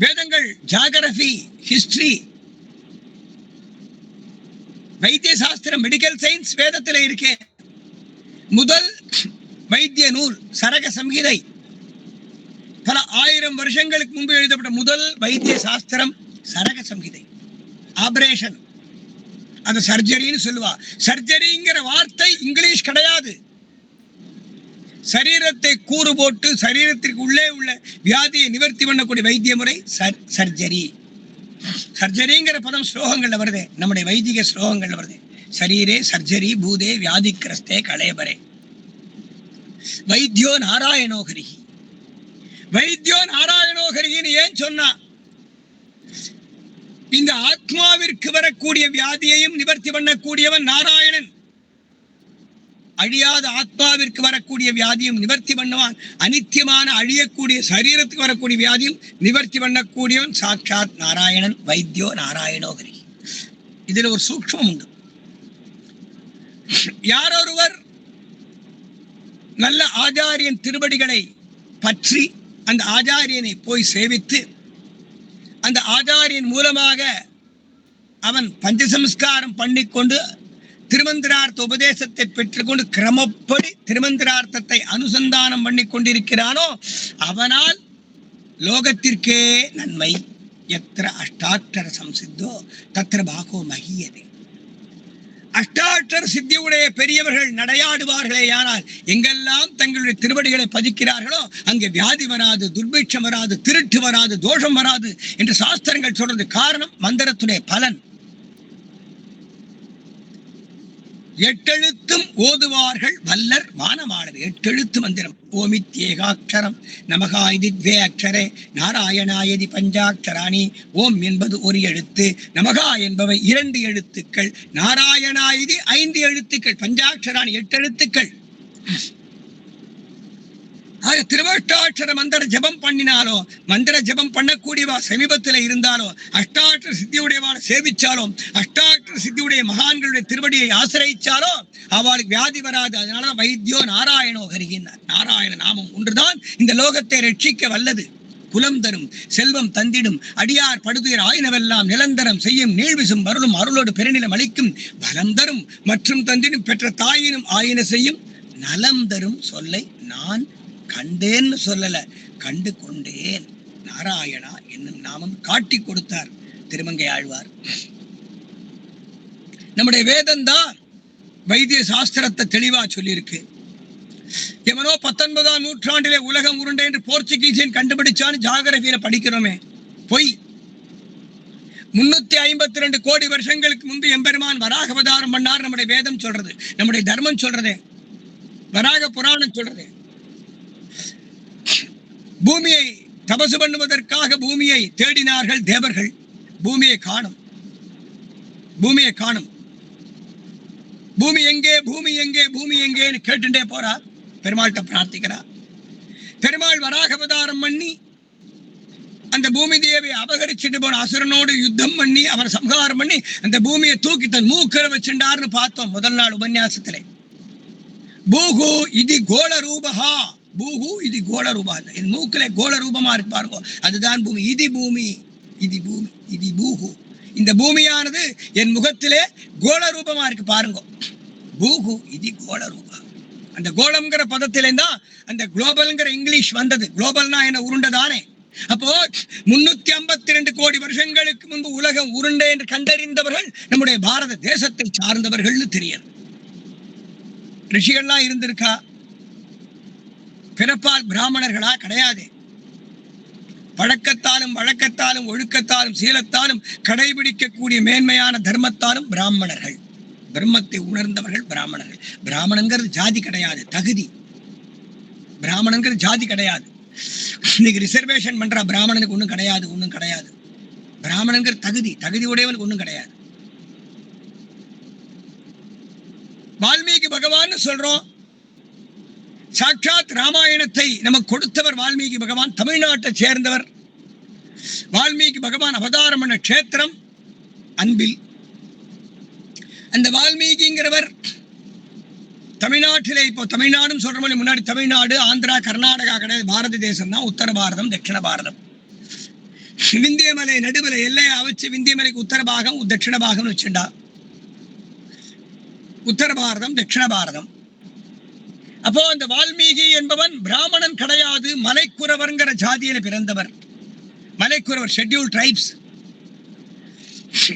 வேதங்கள் ஜியோகிராபி, ஹிஸ்டரி, வைத்திய சாஸ்திரம், மெடிக்கல் சயின்ஸ் வேதத்தில் இருக்கே. முதல் வைத்திய நூல் சரக சம்ஹிதை, பல 1000 வருஷங்களுக்கு முன்பு எழுதப்பட்ட முதல் வைத்திய சாஸ்திரம் சரக சம்ஹிதை. ஆபரேஷன், அந்த சர்ஜரின்னு சொல்லுவா. சர்ஜரிங்கிற வார்த்தை இங்கிலீஷ் கிடையாது. சரீரத்தை கூறு போட்டு சரீரத்திற்கு உள்ளே உள்ள வியாதியை நிவர்த்தி பண்ணக்கூடிய வைத்திய முறை சர்ஜரி. சர்ஜரிங்கிற பதம் ஸ்லோகங்கள்ல வருது, நம்முடைய வைதிக ஸ்லோகங்கள்ல வருது. சரீரே சர்ஜரி பூதே வியாதிக்கிரஸ்தே கலேபரே வைத்தியோ நாராயணோகரி. வைத்தியோ நாராயணோகரின்னு ஏன் சொன்னா, இந்த ஆத்மாவிற்கு வரக்கூடிய வியாதியையும் நிவர்த்தி பண்ணக்கூடியவன் நாராயணன். அழியாத ஆத்மாவிற்கு வரக்கூடிய வியாதியும் நிவர்த்தி பண்ணுவான், அனித்தியமான அழியக்கூடிய சரீரத்துக்கு வரக்கூடிய வியாதியும் நிவர்த்தி பண்ணக்கூடியவன் சாட்சாத் நாராயணன். வைத்தியோ நாராயணோகரி. இதுல ஒரு சூக்ஷ்மம் உண்டு. யாரொருவர் நல்ல ஆச்சாரியன் திருவடிகளை பற்றி அந்த ஆச்சாரியனை போய் சேவித்து அந்த ஆச்சாரியன் மூலமாக அவன் பஞ்சசம்ஸ்காரம் பண்ணிக்கொண்டு திருமந்திரார்த்த உபதேசத்தை பெற்றுக்கொண்டு கிரமப்படி திருமந்திரார்த்தத்தை அனுசந்தானம் பண்ணி கொண்டிருக்கிறானோ அவனால் லோகத்திற்கே நன்மை. எத்திர அஷ்டாட்சர சம்சித்தோ தத்திர பாகோ மகியதே. அஷ்டாட்சர சித்தியுடைய பெரியவர்கள் நடையாடுவார்களே, ஆனால் எங்கெல்லாம் தங்களுடைய திருவடிகளை பதிக்கிறார்களோ அங்கே வியாதி வராது, துர்பிட்சம் வராது, திருட்டு வராது, தோஷம் வராது என்று சாஸ்திரங்கள் சொல்றது. காரணம் மந்திரத்துடைய பலன். 8 எழுத்தும் ஓதுவார்கள் வல்லர் வானமானது. 8 எழுத்து மந்திரம். ஓமித்யேகாட்சரம் நமகாயதி 2 அக்ஷரே நாராயணாயதி பஞ்சாட்சராணி. ஓம் என்பது 1 எழுத்து, நமகா என்பவை 2 எழுத்துக்கள், நாராயணாயதி 5 எழுத்துக்கள், பஞ்சாட்சராணி 8 எழுத்துக்கள். திருவஷ்டாட்சர மந்திர ஜபம் பண்ணினாலோ, மந்திர ஜபம் பண்ணக்கூடியவா சமீபத்தில் இருந்தாலோ, அஷ்டாட்சர சித்தியுடையவாளை சேவிச்சாலோ, அஷ்டாட்சர சித்தியுடைய மகான்களுடைய திருவடியை ஆசிரியிச்சாலோ அவளுக்கு வியாதி வராது. அதனால வைத்தியோ நாராயணோ ஹரிகின்றார். நாராயண நாமம் ஒன்றுதான் இந்த லோகத்தை ரட்சிக்க வல்லது. குலம் தரும், செல்வம் தந்திடும், அடியார் படுதுயர் ஆயினவெல்லாம் நிலந்தரம் செய்யும், நீழ்விசும் வருளும் அருளோடு பெருநிலம் அளிக்கும், பலம் தரும் மற்றும் தந்திடும், பெற்ற தாயினும் ஆயின செய்யும், நலம் தரும் சொல்லை நான் கண்டேன்னு சொல்லல, கண்டு கொண்டேன். நாராயணா என்னும் நாமம் காட்டி கொடுத்தார் திருமங்கை ஆழ்வார். நம்முடைய வேதம்தான் வைத்திய சாஸ்திரத்தை தெளிவா சொல்லியிருக்கு. எவனோ 19ஆம் நூற்றாண்டிலே உலகம் உருண்டை என்று போர்ச்சுகீசியன் கண்டுபிடிச்சான்னு ஜாகிரபியில படிக்கிறோமே, பொய். 352 கோடி வருஷங்களுக்கு முன்பு எம்பெருமான் வராக அவதாரம் பண்ணார் நம்முடைய வேதம் சொல்றது, நம்முடைய தர்மம் சொல்றதே, வராக புராணம் சொல்றதே. பூமியை தபசு பண்ணுவதற்காக பூமியை தேடினார்கள் தேவர்கள். பூமியை காணும், பூமியை காணும். பூமி எங்கே, பூமி எங்கே, பூமி எங்கேன்னு கேட்டுட்டே போறா. பெருமாள்கிட்ட பிரார்த்திக்கிறா. பெருமாள் வராக அவதாரம் பண்ணி அந்த பூமி தேவியை அபகரிச்சுட்டு போன அசுரனோடு யுத்தம் பண்ணி அவரை சம்ஹாரம் பண்ணி அந்த பூமியை தூக்கி தன் மூக்கரை வச்சுட்டார்னு பார்த்தோம் முதல் நாள் உபன்யாசத்திலே. பூகு இது கோள ரூபகா, பூகு இது கோள ரூபா. இது மூக்கிலே கோள ரூபமா இருக்கு பாருங்க, அதுதான் பூமி. இது பூமி, இது பூமி, இது பூகு. இந்த பூமியானது என் முகத்திலே கோள ரூபமா இருக்கு பாருங்க. பூகு இது கோள ரூபா. அந்த கோளம்ங்கிற பதத்திலே தான் அந்த குளோபல்ங்கிற இங்கிலீஷ் வந்தது. குளோபல்னா என்ன, உருண்டதானே. அப்போ 352 கோடி வருஷங்களுக்கு முன்பு உலகம் உருண்டை என்று கண்டறிந்தவர்கள் நம்முடைய பாரத தேசத்தை சார்ந்தவர்கள் தெரியும். ரிஷிகள்லாம் இருந்திருக்கா? பிறப்பால் பிராமணர்களா? கிடையாது. பழக்கத்தாலும் வழக்கத்தாலும் ஒழுக்கத்தாலும் சீலத்தாலும் கடைபிடிக்கக்கூடிய மேன்மையான தர்மத்தாலும் பிராமணர்கள். பிரம்மத்தை உணர்ந்தவர்கள் பிராமணர்கள். பிராமணங்கிறது ஜாதி கிடையாது, தகுதி. பிராமணங்கிறது ஜாதி கிடையாது. இன்னைக்கு ரிசர்வேஷன் பண்ற பிராமணனுக்கு ஒண்ணும் கிடையாது, ஒண்ணும் கிடையாது. பிராமணங்கிற தகுதி, தகுதி உடையவனுக்கு ஒண்ணும் கிடையாது. வால்மீகி பகவான் சொல்றோம். சாட்சாத் ராமாயணத்தை நமக்கு கொடுத்தவர் வால்மீகி பகவான். தமிழ்நாட்டை சேர்ந்தவர். வால்மீகி பகவான் அவதாரம் பண்ண கஷேத்திரம் அன்பில். அந்த வால்மீகிங்கிறவர் தமிழ்நாட்டிலே, இப்போ தமிழ்நாடுன்னு சொல்ற மாதிரி முன்னாடி தமிழ்நாடு, ஆந்திரா, கர்நாடகா கிடையாது. பாரத தேசம் தான். உத்தர பாரதம், தட்சிண பாரதம். விந்தியமலை நடுவில் எல்லையை வச்சு விந்தியமலைக்கு உத்தர பாகம் தட்சிண பாகம் வச்சுண்டா. உத்தர பாரதம், தட்சிண பாரதம். அப்போ அந்த வால்மீகி என்பவன் பிராமணன் கிடையாது, மலைக்குறவர்ங்கிற ஜாதியில பிறந்தவர். Malaikuravar, schedule tribes.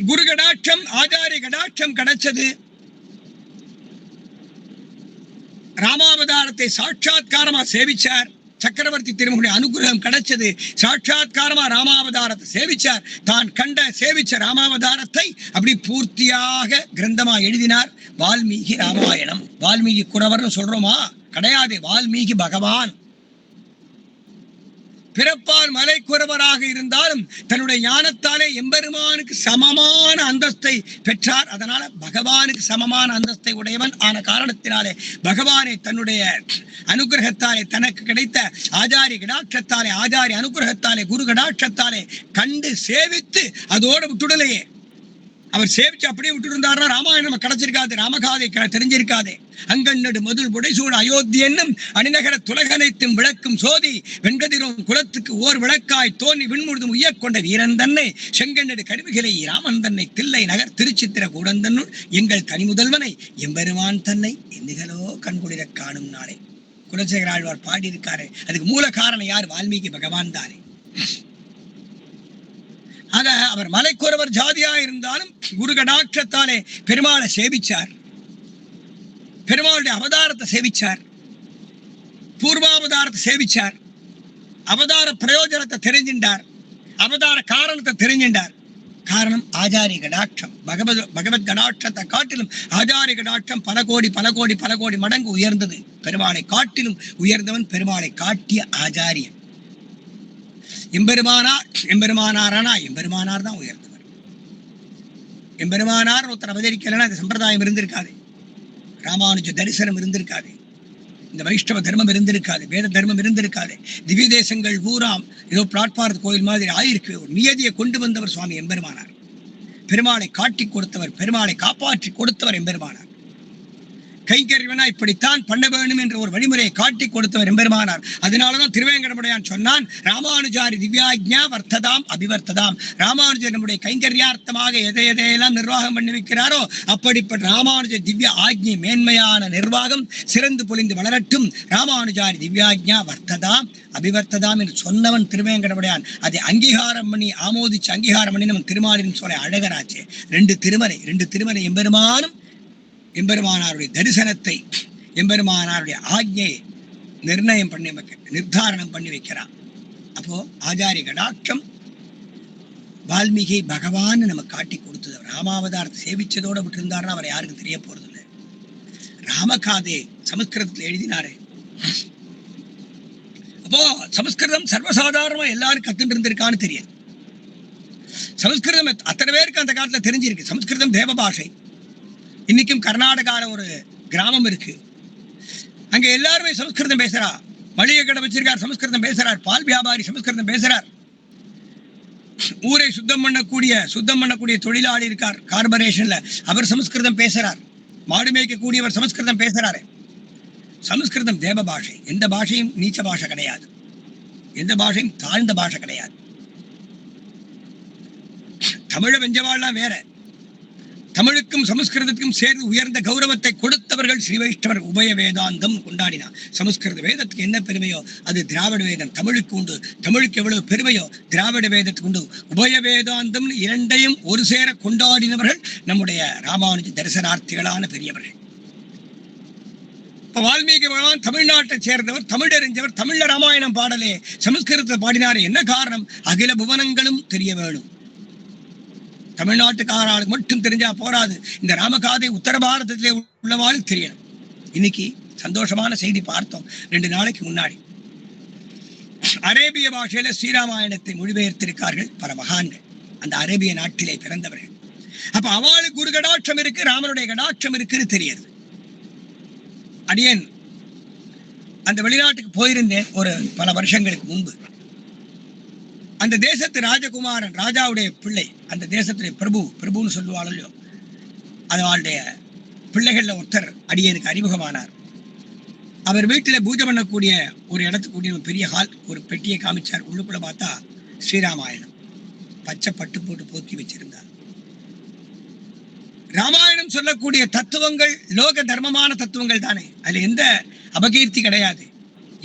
குரு கடாட்சம், ஆச்சாரிய கடாட்சம் கிடைச்சது. ராமாவதாரத்தை சாட்சாத்காரமா சேவிச்சார். சக்கரவர்த்தி திருமகனுடைய அனுகிரகம் கிடைச்சது. சாட்சாத்காரமா ராமாவதாரத்தை சேவிச்சார். தான் கண்ட சேவிச்ச ராமாவதாரத்தை அப்படி பூர்த்தியாக கிரந்தமா எழுதினார். வால்மீகி ராமாயணம். வால்மீகி குறவர்னு சொல்றோமா? கிடையாது. வால்மீகி பகவான். பிறப்பால் மலை குறவராக இருந்தாலும் தன்னுடைய ஞானத்தாலே எம்பெருமானுக்கு சமமான அந்தஸ்தை பெற்றார். அதனால பகவானுக்கு சமமான அந்தஸ்தை உடையவன் ஆன காரணத்தினாலே பகவானை தன்னுடைய அனுகிரகத்தாலே, தனக்கு கிடைத்த ஆச்சாரிய கடாட்சத்தாலே, ஆச்சாரிய அனுகிரகத்தாலே, குரு கடாட்சத்தாலே கண்டு சேவித்து அதோடு விட்டுடலையே. அவர் சேவிச்சு அப்படியே விட்டு இருந்தாருன்னா ராமாயணம் நமக்கு கிடைச்சிருக்காது, ராமகாதை தெரிஞ்சிருக்காது. அங்கண்ணடு மதுள் புடைசூடு அயோத்தி என்னும் அணிநகர துலகனைத்தும் விளக்கும் சோதி வெண்கதிரோன் குலத்துக்கு ஓர் விளக்காய் தோன்றி விண்முழுதும் உயர்கொண்ட வீரன் தன்னை செங்கண்ணடு கருவிகளை ராமன் தன்னை தில்லை நகர் திருச்சித்திர கூடந்தன்னுள் எங்கள் தனிமுதல்வனை எம்பெருமான் தன்னை எண்ணுகளோ கண்குளிர காணும் நாளே. குலசேகர ஆழ்வார் பாடியிருக்காரு. அதுக்கு மூல காரணம் யார்? வால்மீகி பகவான் தானே. ஆக அவர் மலைக்குறவர் ஜாதியா இருந்தாலும் குரு கடாட்சத்தாலே பெருமாளை சேவிச்சார், பெருமாளுடைய அவதாரத்தை சேவிச்சார், பூர்வாவதாரத்தை சேவிச்சார், அவதார பிரயோஜனத்தை தெரிஞ்சின்றார், அவதார காரணத்தை தெரிஞ்சின்றார். காரணம் ஆச்சாரிய கடாட்சம். பகவத் கடாட்சத்தை காட்டிலும் ஆச்சாரிய கடாட்சம் பல கோடி பல கோடி பல கோடி மடங்கு உயர்ந்தது. பெருமாளை காட்டிலும் உயர்ந்தவன் பெருமாளை காட்டிய ஆச்சாரியன். எம்பெருமானாரானா எம்பெருமானார் தான் உயர்ந்தவர். எம்பெருமானார் ஒருத்தர் அவதரிக்கலன்னா அந்த சம்பிரதாயம் இருந்திருக்காது, ராமானுஜ தரிசனம் இருந்திருக்காது, இந்த வைஷ்ணவ தர்மம் இருந்திருக்காது, வேத தர்மம் இருந்திருக்காது. திவ்ய தேசங்கள் பூராம் ஏதோ பிளாட்பாரத் கோயில் மாதிரி ஆயிருக்கு. ஒரு நியதியை கொண்டு வந்தவர் சுவாமி எம்பெருமானார். பெருமாளை காட்டி கொடுத்தவர், பெருமாளை காப்பாற்றி கொடுத்தவர் எம்பெருமானார். கைங்கரியவனா இப்படித்தான் பண்ண வேண்டும் என்ற ஒரு வழிமுறையை காட்டி கொடுத்தவர் எம்பெருமானார். அதனாலதான் திருவேங்கடமுடையான் சொன்னான், ராமானுஜாரி திவ்யாஜ்ஞா வர்த்ததாம் அபிவர்த்ததாம். ராமானுஜர் நம்முடைய கைங்கரியார்த்தமாக எதையெல்லாம் நிர்வாகம் பண்ணி வைக்கிறாரோ அப்படிப்பட்ட ராமானுஜ திவ்ய ஆஜ்ஞை மேன்மையான நிர்வாகம் சிறந்து பொழிந்து வளரட்டும். ராமானுஜாரி திவ்யாஜ்ஞா வர்த்ததாம் அபிவர்த்ததாம் என்று சொன்னவன் திருவேங்கடமுடையான். அதை அங்கீகாரம் பண்ணி ஆமோதிச்சு அங்கீகாரம் பண்ணி நம்ம திருமாலின் சொல்ல அழகராச்சு. ரெண்டு திருமலை எம்பெருமானும் எம்பெருமானாருடைய தரிசனத்தை எம்பெருமானாருடைய ஆஜ்ஞையை நிர்தாரணம் பண்ணி வைக்கிறான். அப்போ ஆச்சாரிய கடாட்சம் வால்மீகி பகவான் நம்ம காட்டி கொடுத்தது. ராமாவதாரத்தை சேவிச்சதோட விட்டு இருந்தாருன்னா அவரை யாருக்கும் தெரிய போறது இல்லை. ராமகாதே சமஸ்கிருதத்துல எழுதினாரு. அப்போ சமஸ்கிருதம் சர்வசாதாரணமா எல்லாரும் கத்துட்டு இருந்திருக்கான்னு தெரியாது. சமஸ்கிருதம் அத்தனை பேருக்கு அந்த காலத்துல தெரிஞ்சிருக்கு. சமஸ்கிருதம் தேவ பாஷை. இன்னைக்கும் கர்நாடகால ஒரு கிராமம் இருக்கு, அங்க எல்லாருமே சமஸ்கிருதம் பேசுறா. மளிகை கடை வச்சிருக்கார், சமஸ்கிருதம் பேசுறார். பால் வியாபாரி சமஸ்கிருதம் பேசுறார். ஊரை சுத்தம் பண்ணக்கூடிய தொழிலாளி இருக்கார் கார்பரேஷன்ல, அவர் சமஸ்கிருதம் பேசுறார். மாடு மேய்க்கக்கூடியவர் சமஸ்கிருதம் பேசுறாரு. சமஸ்கிருதம் தேவ பாஷை. எந்த பாஷையும் நீச்ச பாஷை கிடையாது, எந்த பாஷையும் தாழ்ந்த பாஷை கிடையாது. தமிழ வெஞ்சவாள்லாம் வேற. தமிழுக்கும் சமஸ்கிருதத்துக்கும் சேர்ந்து உயர்ந்த கௌரவத்தை கொடுத்தவர்கள் ஸ்ரீ வைஷ்ணவர். உபய வேதாந்தம் கொண்டாடினார். சமஸ்கிருத வேதத்துக்கு என்ன பெருமையோ அது திராவிட வேதம் தமிழுக்கு உண்டு. தமிழுக்கு எவ்வளவு பெருமையோ திராவிட வேதத்துக்கு உண்டு. உபய வேதாந்தம் இரண்டையும் ஒரு சேர கொண்டாடினவர்கள் நம்முடைய ராமானுஜ தரிசனார்த்திகளான பெரியவர்கள். இப்ப வால்மீகி பகவான் தமிழ்நாட்டை சேர்ந்தவர், தமிழறிஞ்சவர். தமிழ்ல ராமாயணம் பாடலே சமஸ்கிருதத்தை பாடினாரு. என்ன காரணம்? அகில புவனங்களும் தெரிய வேணும். தமிழ்நாட்டுக்காரர்களுக்கு மட்டும் தெரிஞ்சா போராது, இந்த ராமகாதை உத்தர பாரதத்திலே உள்ளவாளும் தெரியணும். இன்னைக்கு சந்தோஷமான செய்தி பார்த்தோம். 2 நாளைக்கு முன்னாடி அரேபிய பாஷையில ஸ்ரீராமாயணத்தை மொழிபெயர்த்திருக்கார்கள் பல மகான்கள், அந்த அரேபிய நாட்டிலே பிறந்தவர்கள். அப்ப அவளுக்கு குரு கடாட்சம் இருக்கு, ராமனுடைய கடாட்சம் இருக்குன்னு தெரியுது. அடியேன் அந்த வெளிநாட்டுக்கு போயிருந்தேன் ஒரு பல வருஷங்களுக்கு முன்பு. அந்த தேசத்து ராஜகுமாரன், ராஜாவுடைய பிள்ளை, அந்த தேசத்துடைய பிரபுன்னு சொல்லுவாளோ, அவளுடைய பிள்ளைகள்ல ஒருத்தர் அடியனுக்கு அறிமுகமானார். அவர் வீட்டுல பூஜை பண்ணக்கூடிய ஒரு இடத்துக்கூடிய ஒரு பெரிய ஹால், ஒரு பெட்டியை காமிச்சார். உள்ளுக்குள்ள பார்த்தா ஸ்ரீராமாயணம் பச்சை பட்டு போட்டு போக்கி வச்சிருந்தார். ராமாயணம் சொல்லக்கூடிய தத்துவங்கள் லோக தர்மமான தத்துவங்கள் தானே, அதுல எந்த அபகீர்த்தி கிடையாது.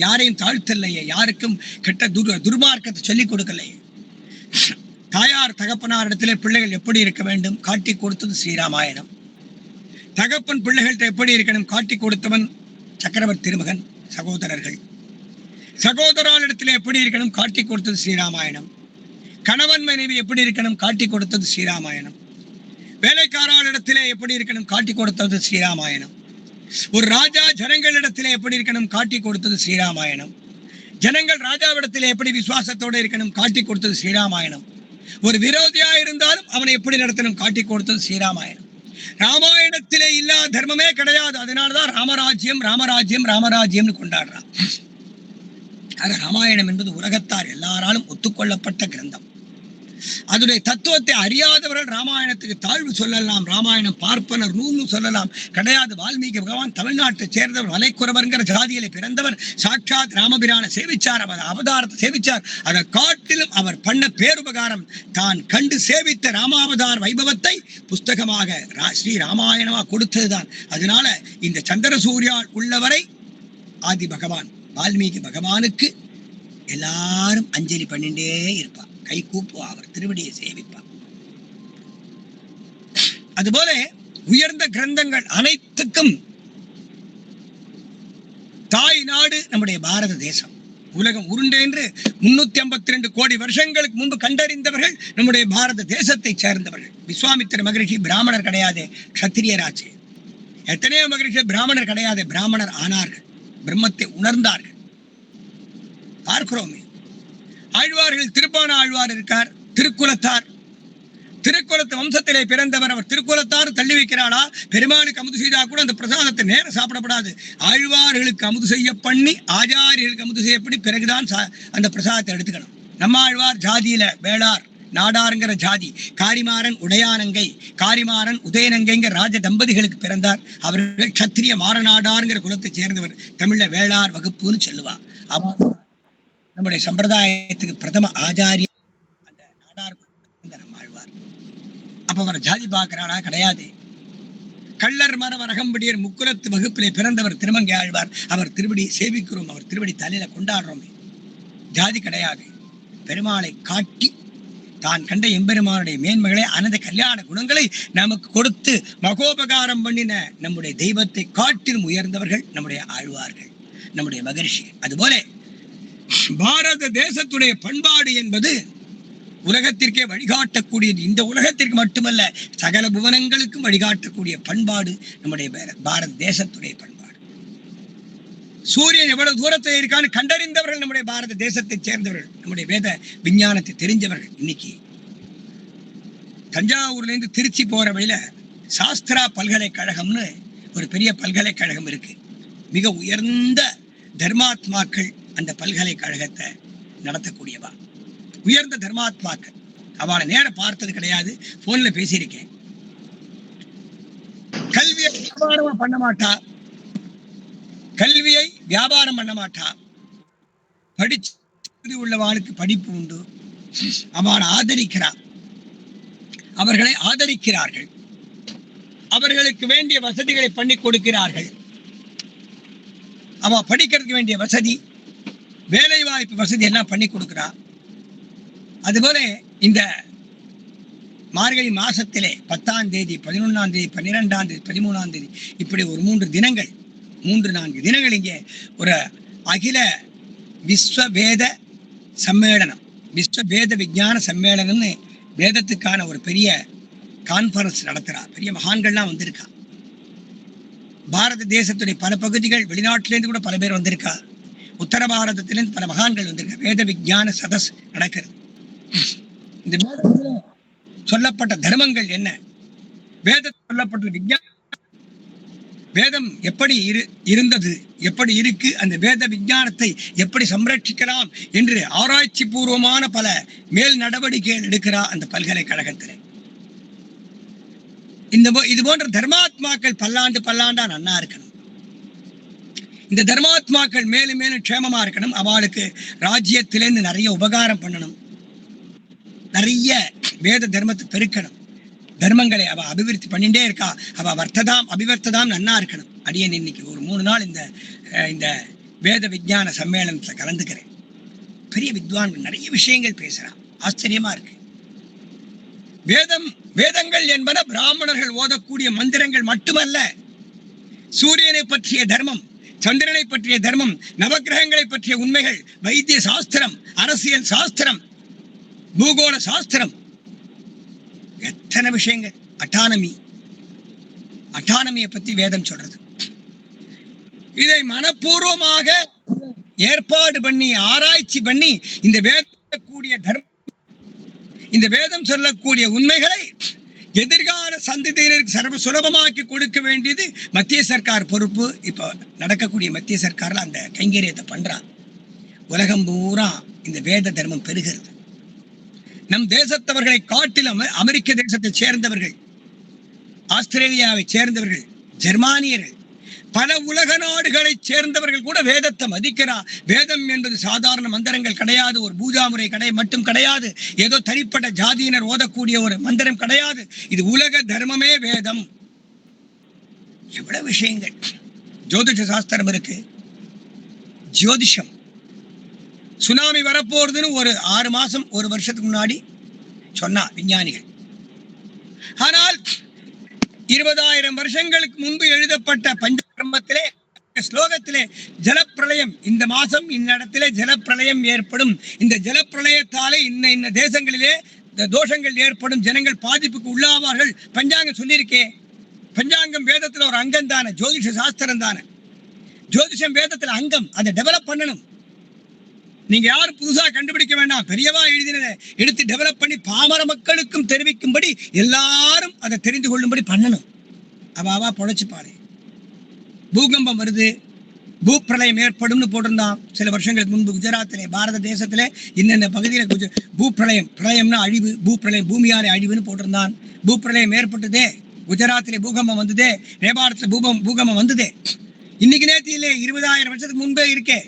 யாரையும் தாழ்த்தலையே, யாருக்கும் கெட்ட துர்மார்க்கத்தை சொல்லிக் கொடுக்கலையே. தாயார் தகப்பனார் இடத்துல பிள்ளைகள் எப்படி இருக்க வேண்டும் காட்டி கொடுத்தது ஸ்ரீராமாயணம். தகப்பன் பிள்ளைகள்கிட்ட எப்படி இருக்கணும் காட்டி கொடுத்தவன் சக்கரவர்த்தி திருமகன். சகோதரால் இடத்துல எப்படி இருக்கணும் காட்டி கொடுத்தது ஸ்ரீராமாயணம். கணவன் மனைவி எப்படி இருக்கணும் காட்டி கொடுத்தது ஸ்ரீராமாயணம். வேலைக்காரால் இடத்திலே எப்படி இருக்கணும் காட்டி கொடுத்தது ஸ்ரீராமாயணம். ஒரு ராஜா ஜனங்களிடத்திலே எப்படி இருக்கணும் காட்டி கொடுத்தது ஸ்ரீராமாயணம். ஜனங்கள் ராஜாவிடத்திலே எப்படி விசுவாசத்தோடு இருக்கணும் காட்டி கொடுத்தது ஸ்ரீராமாயணம். ஒரு விரோதியா இருந்தாலும் அவனை எப்படி நடத்தணும் காட்டி கொடுத்தது ஸ்ரீராமாயணம். ராமாயணத்திலே இல்லாத தர்மமே கிடையாது. அதனாலதான் ராமராஜ்யம் ராமராஜ்யம் ராமராஜ்யம்னு கொண்டாடுறான். ஆக ராமாயணம் என்பது உலகத்தார் எல்லாராலும் ஒத்துக்கொள்ளப்பட்ட கிரந்தம். அதனுடைய தத்துவத்தை அறியாதவர்கள் ராமாயணத்துக்கு தாழ்வு சொல்லலாம், ராமாயணம் பார்ப்பனர் நூல்னு சொல்லலாம். கிடையாது. வால்மீகி பகவான் தமிழ்நாட்டை சேர்ந்தவர், மலைக்குறவர்ங்கிற ஜாதியில பிறந்தவர். சாட்சாத் ராமபிரான சேவிச்சார், அவர் அவதாரத்தை சேவிச்சார். அதை காட்டிலும் அவர் பண்ண பேருபகாரம், தான் கண்டு சேவித்த ராமாவதார வைபவத்தை புஸ்தகமாக ஸ்ரீ ராமாயணமா கொடுத்ததுதான். அதனால இந்த சந்திர சூர்யால் உள்ளவரை ஆதி பகவான் வால்மீகி பகவானுக்கு எல்லாரும் அஞ்சலி பண்ணிட்டே இருப்பா, கை கூப்புவா, அவர் திருவடியை சேவிப்பா. அதுபோல உயர்ந்த கிரந்தங்கள் அனைத்துக்கும் தாய் நாடு நம்முடைய பாரத தேசம். உலகம் உருண்டை என்று 352 கோடி வருஷங்களுக்கு முன்பு கண்டறிந்தவர்கள் நம்முடைய பாரத தேசத்தை சேர்ந்தவர்கள். விஸ்வாமித்திர மகரிஷி பிராமணர் கிடையாது, க்ஷத்திரியராச்சு. எத்தனையோ மகரிஷி பிராமணர் கிடையாது, பிராமணர் ஆனார்கள், பிரம்மத்தை உணர்ந்தார்கள். பார்க்கிறோமே, ஆழ்வார்கள் திருப்பான ஆழ்வார் இருக்கார், திருக்குலத்தார், திருக்குலத்து வம்சத்திலே பிறந்தவர். அவர் திருக்குலத்தார் தள்ளி வைக்கிறாளா? பெருமாளுக்கு அமுது செய்தா கூட அந்த பிரசாதத்தை நேரம் சாப்பிடப்படாது. ஆழ்வார்களுக்கு அமுது செய்ய பண்ணி, ஆச்சாரியர்களுக்கு அமுது செய்ய பண்ணி பிறகுதான் அந்த பிரசாதத்தை எடுத்துக்கணும். நம்ம ஆழ்வார் ஜாதியில வேளார் நாடாருங்கிற ஜாதி, காரிமாறன் உடையானங்கை, காரிமாறன் உதயநங்கைங்கிற ராஜ தம்பதிகளுக்கு பிறந்தார். அவர்கள் கத்திரிய மாறநாடாருங்கிற குலத்தை சேர்ந்தவர். தமிழ்ல வேளார் வகுப்புன்னு சொல்லுவா. நம்முடைய சம்பிரதாயத்துக்கு பிரதம ஆச்சாரிய அந்த நாடார் நம்ம ஆழ்வார். அப்ப அவர் ஜாதி பார்க்கிறானா? கிடையாது. கள்ளர் மர வரகம்படியர் முக்குலத்து வகுப்பிலே பிறந்தவர் திருமங்கை ஆழ்வார். அவர் திருவடி சேவிக்கிறோம், அவர் திருவடி தலையில கொண்டாடுறோமே. ஜாதி கிடையாது. பெருமாளை காட்டி தான் கண்ட எம்பெருமானுடைய மேன்மைகளை, அனந்த கல்யாண குணங்களை நமக்கு கொடுத்து மகோபகாரம் பண்ணின நம்முடைய தெய்வத்தை காட்டிலும் உயர்ந்தவர்கள் நம்முடைய ஆழ்வார்கள், நம்முடைய மகரிஷி. அதுபோல பாரத தேசத்துடைய பண்பாடு என்பது உலகத்திற்கே வழிகாட்டக்கூடியது. இந்த உலகத்திற்கு மட்டுமல்ல, சகல புவனங்களுக்கும் வழிகாட்டக்கூடிய பண்பாடு நம்முடைய பாரத தேசத்துடைய பண்பாடு. சூரியன் எவ்வளவு தூரத்தில் இருக்கான்னு கண்டறிந்தவர்கள் நம்முடைய பாரத தேசத்தை சேர்ந்தவர்கள், நம்முடைய வேத விஞ்ஞானத்தை தெரிஞ்சவர்கள். இன்னைக்கு தஞ்சாவூர்ல இருந்து திருச்சி போற வழியில சாஸ்திரா பல்கலைக்கழகம்னு ஒரு பெரிய பல்கலைக்கழகம் இருக்கு. மிக உயர்ந்த தர்மாத்மாக்கள் அந்த பல்கலைக்கழகத்தை நடத்தக்கூடியவா, உயர்ந்த தர்மாத்மாக்கள். அவளை நேரம் பார்த்தது கிடையாது, போன்ல பேசியிருக்கேன். கல்வியை வியாபாரமா பண்ண மாட்டா, கல்வியை வியாபாரம் பண்ண மாட்டா. படிச்சு உள்ளவாளுக்கு படிப்பு உண்டு, அவனை ஆதரிக்கிறார், அவர்களை ஆதரிக்கிறார்கள், அவர்களுக்கு வேண்டிய வசதிகளை பண்ணி கொடுக்கிறார்கள். அவ படிக்கிறதுக்கு வேண்டிய வசதி, வேலை வாய்ப்பு வசதி எல்லாம் பண்ணி கொடுக்கிறா. அதுபோல இந்த மார்கழி மாசத்திலே 10ஆம் தேதி, 11ஆம் தேதி, 12ஆம் தேதி, 13ஆம் தேதி, இப்படி ஒரு 3 தினங்கள், 3-4 தினங்கள் இங்கே ஒரு அகில விஸ்வ வேத சம்மேளனம், விஸ்வ வேத விஞ்ஞான சம்மேளனம்னு வேதத்துக்கான ஒரு பெரிய கான்ஃபரன்ஸ் நடத்துறா. பெரிய மகான்கள்லாம் வந்திருக்கா. பாரத தேசத்துடைய பல பகுதிகள், வெளிநாட்டிலேருந்து கூட பல பேர் வந்திருக்கா. உத்தர பாரதத்திலிருந்து பல மகான்கள் வந்திருக்கா. வேத விஞ்ஞான சதஸ் நடக்கிறது. இந்த சொல்லப்பட்ட தர்மங்கள் என்ன, வேதத்தில் சொல்லப்பட்ட விஞ்ஞான, வேதம் எப்படி இருந்தது, எப்படி இருக்கு, அந்த வேத விஞ்ஞானத்தை எப்படி சம்ரட்சிக்கலாம் என்று ஆராய்ச்சி பூர்வமான பல மேல் நடவடிக்கைகள் எடுக்கிறா அந்த பல்கலைக்கழகத்தில். இது போன்ற தர்மாத்மாக்கள் பல்லாண்டா நன்னா இருக்கணும். இந்த தர்மாத்மாக்கள் மேலும் மேலும் க்ஷேமமா இருக்கணும். அவளுக்கு ராஜ்யத்திலேருந்து நிறைய உபகாரம் பண்ணணும், நிறைய வேத தர்மத்தை பெருக்கணும், தர்மங்களை அவ அபிவிருத்தி பண்ணிட்டே இருக்கா. அவ வர்த்ததாம் அபிவர்த்ததாம் நன்னா இருக்கணும். அடியேன் இன்னைக்கு ஒரு 3 நாள் இந்த வேத விஞ்ஞான சம்மேளனத்துல கலந்துக்கிறேன். பெரிய வித்வான்கள் நிறைய விஷயங்கள் பேசுறான், ஆச்சரியமா இருக்கு. வேதங்கள் என்பன பிராமணர்கள் ஓதக்கூடிய மந்திரங்கள் மட்டுமல்ல, சூரியனை பற்றிய தர்மம், சந்திரனை பற்றிய தர்மம், நவக்கிரகங்களை பற்றிய உண்மைகள், வைத்திய சாஸ்திரம், அரசியல் சாஸ்திரம், பூகோள சாஸ்திரம், எத்தனை விஷயங்கள். அட்டானமியை பத்தி வேதம் சொல்றது. இதை மனப்பூர்வமாக ஏற்பாடு பண்ணி ஆராய்ச்சி பண்ணி இந்த வேதக்கூடிய தர்மம், இந்த வேதம் சொல்லக்கூடிய உண்மைகளை எதிர்கால சந்ததியினருக்கு சர்வ சுலபமாக்கி கொடுக்க வேண்டியது மத்திய சர்க்கார் பொறுப்பு. இப்போ நடக்கக்கூடிய மத்திய சர்க்கார்ல அந்த கைங்கரியத்தை பண்றான். உலகம் பூரா இந்த வேத தர்மம் பெருகிறது. நம் தேசத்தவர்களை காட்டிலும் அமெரிக்க தேசத்தை சேர்ந்தவர்கள், ஆஸ்திரேலியாவை சேர்ந்தவர்கள், ஜெர்மானியர்கள், பல உலக நாடுகளை சேர்ந்தவர்கள் கூட வேதத்தை மதிக்கிறார். வேதம் என்பது சாதாரண மந்திரங்கள் கிடையாது, ஒரு பூஜா முறை மட்டும் கிடையாது, ஏதோ தனிப்பட்ட ஜாதியினர் ஓதக்கூடிய ஒரு மந்திரம் கிடையாது. இது உலக தர்மமே வேதம். எவ்வளவு விஷயங்கள். ஜோதிஷ சாஸ்திரம் இருக்கு, ஜோதிஷம். சுனாமி வரப்போறதுன்னு ஒரு 6 மாசம் 1 வருஷத்துக்கு முன்னாடி சொன்னா விஞ்ஞானிகள். ஆனால் 20,000 வருஷங்களுக்கு முன்பு எழுதப்பட்ட பஞ்சகர்மத்திலே ஸ்லோகத்திலே ஜலப்பிரளயம், இந்த மாசம் இந்நடத்திலே ஜலப்பிரளயம் ஏற்படும், இந்த ஜலப்பிரளயத்தாலே இன்ன தேசங்களிலே தோஷங்கள் ஏற்படும், ஜனங்கள் பாதிப்புக்கு உள்ளாவார்கள், பஞ்சாங்கம் சொல்லியிருக்கே. பஞ்சாங்கம் வேதத்துல ஒரு அங்கம் தானே, ஜோதிஷ சாஸ்திரம் தானே. ஜோதிஷம் வேதத்துல அங்கம், அதை டெவலப் பண்ணணும். நீங்க யாரும் புதுசா கண்டுபிடிக்க வேண்டாம், பெரியவா எழுதினதை எடுத்து டெவலப் பண்ணி பாமர மக்களுக்கும் தெரிவிக்கும்படி எல்லாரும் அதை தெரிந்து கொள்ளும்படி பண்ணணும். அவாவா பொழைச்சுப்பாரு. பூகம்பம் வருது, பூப்பிரளயம் ஏற்படும் போட்டிருந்தான் சில வருஷங்களுக்கு முன்பு குஜராத்திலே, பாரத தேசத்திலே இன்னென்ன பகுதியில் பூப்பிரளயம், பிரளயம்னா அழிவு, பூப்பிரளயம் பூமியாலே அழிவுன்னு போட்டிருந்தான். பூப்பிரளயம் ஏற்பட்டதே, குஜராத்திலே பூகம்பம் வந்ததே, நேபாளத்துல பூகம்பம் வந்ததே. இன்னைக்கு நேற்று இல்லை, 20,000 வருஷத்துக்கு முன்பே இருக்கே.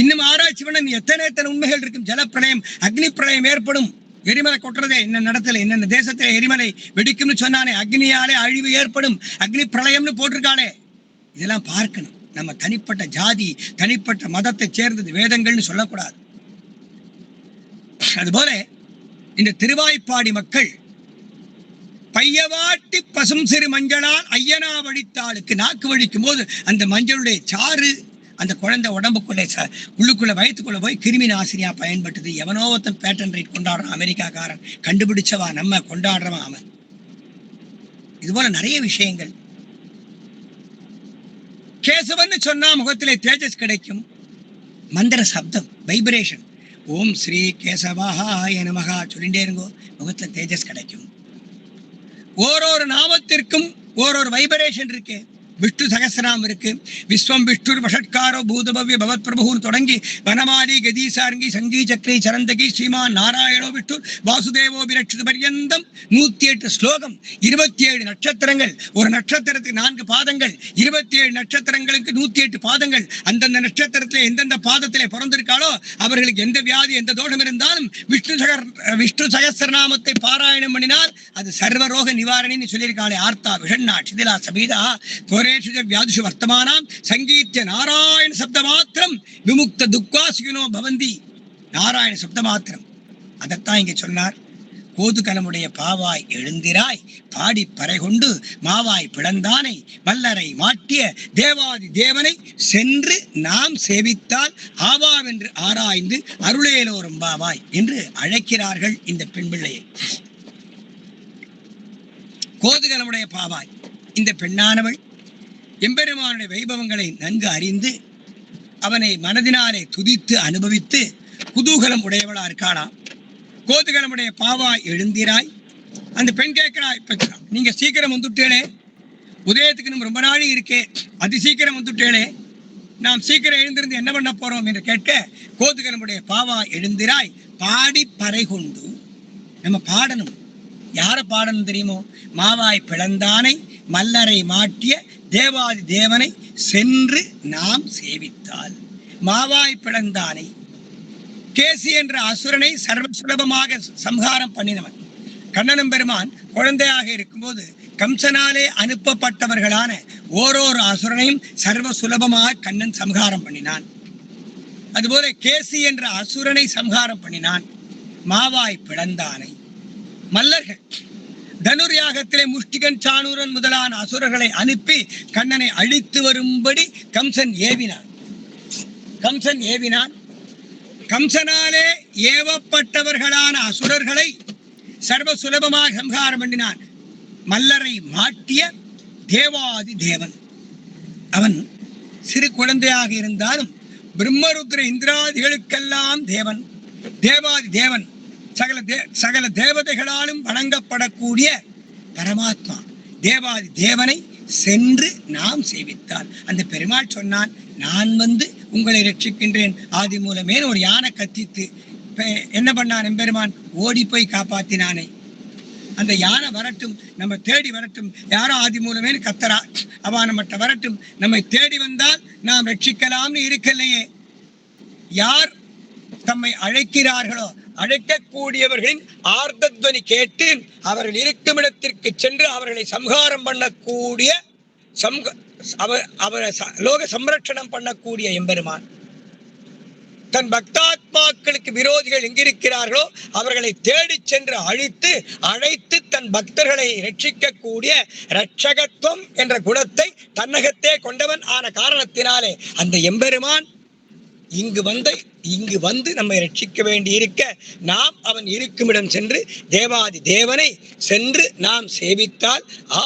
இன்னும் ஆராய்ச்சி பண்ண எத்தனை உண்மைகள் இருக்கும். ஜலப்பிரளயம், அக்னி பிரளயம் ஏற்படும், எரிமலை கொட்டுறதே, என்ன நடத்தல, என்னென்ன தேசத்துல எரிமலை வெடிக்கும்னு சொன்னானே, அக்னியாலே அழிவு ஏற்படும், அக்னி பிரளயம்னு போட்டிருக்காளே. இதெல்லாம் பார்க்கணும். நம்ம தனிப்பட்ட ஜாதி, தனிப்பட்ட மதத்தை சேர்ந்தது வேதங்கள்னு சொல்லக்கூடாது. அதுபோல இந்த திருவாய்ப்பாடி மக்கள் பையவாட்டி பசும் சிறு மஞ்சளால் ஐயனா வழித்தாளுக்கு நாக்கு வழிக்கும் போது அந்த மஞ்சளுடைய சாறு அந்த குழந்தை உடம்புக்குள்ளே உள்ளுக்குள்ள வயிற்றுக்குள்ள போய் கிருமி நாசினியா பயன்பட்டது. எவனோ ஒருத்தன் பேட்டன் ரைட் கொண்டாடுறான், அமெரிக்காக்காரன் கண்டுபிடிச்சவா, நம்ம கொண்டாடுறவன் அவன். இது போல நிறைய விஷயங்கள். கேசவன் சொன்னா முகத்திலே தேஜஸ் கிடைக்கும். மந்திர சப்தம், வைப்ரேஷன், ஓம் ஸ்ரீ கேசவாய நமஹ சொல்லிட்டே இருங்கோ, முகத்துல தேஜஸ் கிடைக்கும். ஓரொரு நாமத்திற்கும் ஓரொரு வைப்ரேஷன் இருக்கு. விஷ்ணு சகசராம் இருக்கு. விஸ்வம் விஷ்ணுர் வஷட்காரோ பூதபவ்ய பவத் பிரபுன்னு தொடங்கி வனமாலி கதீசாரங்கி சங்கி சக்ரி சரந்தகி ஸ்ரீமான் நாராயணோ விஷ்ணு வாசுதேவோ விரட்சித பர்யந்தம் 108 ஸ்லோகம், 27 நட்சத்திரங்கள். ஒரு நட்சத்திரத்துக்கு 4 பாதங்கள், 27 நட்சத்திரங்களுக்கு 108 பாதங்கள். அந்தந்த நட்சத்திரத்திலே எந்தெந்த பாதத்திலே பிறந்திருக்காளோ அவர்களுக்கு எந்த வியாதி எந்த தோஷம் இருந்தாலும் விஷ்ணு சகஸ்ரநாமத்தை பாராயணம் பண்ணினால் அது சர்வரோக நிவாரணின்னு சொல்லியிருக்காளே. ஆர்த்தா விஷண்ணா சிதிலா சபீதா வியாதிஷு வர்த்தமானாம் சங்கீத்ய நாராயண சப்த மாத்திரம் விமுக்த துக்காசுகினோ பவந்தி. நாராயண சப்த மாத்திரம், அதைத்தான் இங்க சொன்னார். கோதுகலமுடைய பாவாய் எழுந்திராய் பாடி பறை கொண்டு மாவாய் பிளந்தானை மல்லரை மாட்டிய தேவாதி தேவனை சென்று நாம் சேவித்தால் ஆவாவென்று ஆராய்ந்து அருளேலோரும் பாவாய் என்று அழைக்கிறார்கள் இந்த பெண் பிள்ளையை. கோதுகலமுடைய பாவாய், இந்த பெண்ணானவள் எம்பெருமானுடைய வைபவங்களை நன்கு அறிந்து அவனை மனதினாலே துதித்து அனுபவித்து குதூகலம் உடையவளா இருக்காளாம். கோதுகலமுடைய பாவாய் எழுந்திராய். அந்த பெண் கேட்கிறாய், நீங்க சீக்கிரம் வந்துட்டேனே, உதயத்துக்கு நம்ம ரொம்ப நாளி இருக்கே, அதி சீக்கிரம் வந்துட்டேனே, நாம் சீக்கிரம் எழுந்திருந்து என்ன பண்ண போறோம் என்று கேட்க, கோதுகலமுடைய பாவாய் எழுந்திராய் பாடி பறை கொண்டு. நம்ம பாடணும். யாரை பாடணும் தெரியுமோ? மாவாய் பிளந்தானை மல்லரை மாட்டிய தேவாதி தேவனை சென்று நாம் சேவித்தால். மாவாய் பிளந்தானை, கேசி என்ற அசுரனை சர்வ சுலபமாக சம்ஹாரம் பண்ணினவன். கண்ணனும் பெருமான் குழந்தையாக இருக்கும்போது கம்சனாலே அனுப்பப்பட்டவர்களான ஓரோரு அசுரனையும் சர்வ சுலபமாக கண்ணன் சம்ஹாரம் பண்ணினான். அதுபோல கேசி என்ற அசுரனை சம்ஹாரம் பண்ணினான். மாவாய் பிளந்தானை மல்லர்கள் தனுர் யாகத்திலே முஷ்டிகன் சாணூரன் முதலான அசுரர்களை அனுப்பி கண்ணனை அழித்து வரும்படி கம்சன் ஏவினான். கம்சனாலே ஏவப்பட்டவர்களான அசுரர்களை சர்வ சுலபமாக சம்ஹாரம் பண்ணினான். மல்லரை மாட்டிய தேவாதி தேவன், அவன் சிறு குழந்தையாக இருந்தாலும் பிரம்மருத்ர இந்திராதிகளுக்கெல்லாம் தேவன், தேவாதி தேவன், சகல தேவதைகளாலும் வணங்கப்படக்கூடிய பரமாத்மா தேவாதி தேவனை சென்று நாம் சேவித்தால். அந்த பெருமாள் சொன்னான், நான் வந்து உங்களை ரட்சிக்கின்றேன் ஆதி மூலமே ஒரு யானை கத்தித்து என்ன பண்ணான் எம்பெருமான்? ஓடி போய் காப்பாத்தினானே. அந்த யானை வரட்டும், நம்ம தேடி வரட்டும், யாரோ ஆதி மூலமே கத்தரா, அவ நம்மகிட்ட வரட்டும், நம்மை தேடி வந்தால் நாம் ரட்சிக்கலாம்னு இருக்கலையே. யார் தம்மை அழைக்கிறார்களோ அழைக்கக்கூடியவர்களின் ஆர்த்தத்வனி கேட்டு அவர்கள் இருக்கும் இடத்திற்கு சென்று அவர்களை சம்ஹாரம் பண்ணக்கூடிய அவரை லோக சம்ரட்சணம் பண்ணக்கூடிய எம்பெருமான் தன் பக்தாத்மாக்களுக்கு விரோதிகள் எங்கிருக்கிறார்களோ அவர்களை தேடி சென்று அழைத்து தன் பக்தர்களை ரட்சிக்கக்கூடிய ரட்சகத்துவம் என்ற குணத்தை தன்னகத்தே கொண்டவன் ஆன காரணத்தினாலே அந்த எம்பெருமான் இங்கு வந்து நம்மை ரட்சிக்க வேண்டி இருக்க நாம் அவன் இருக்குமிடம் சென்று தேவாதி தேவனை சென்று நாம் சேவித்தால் ஆ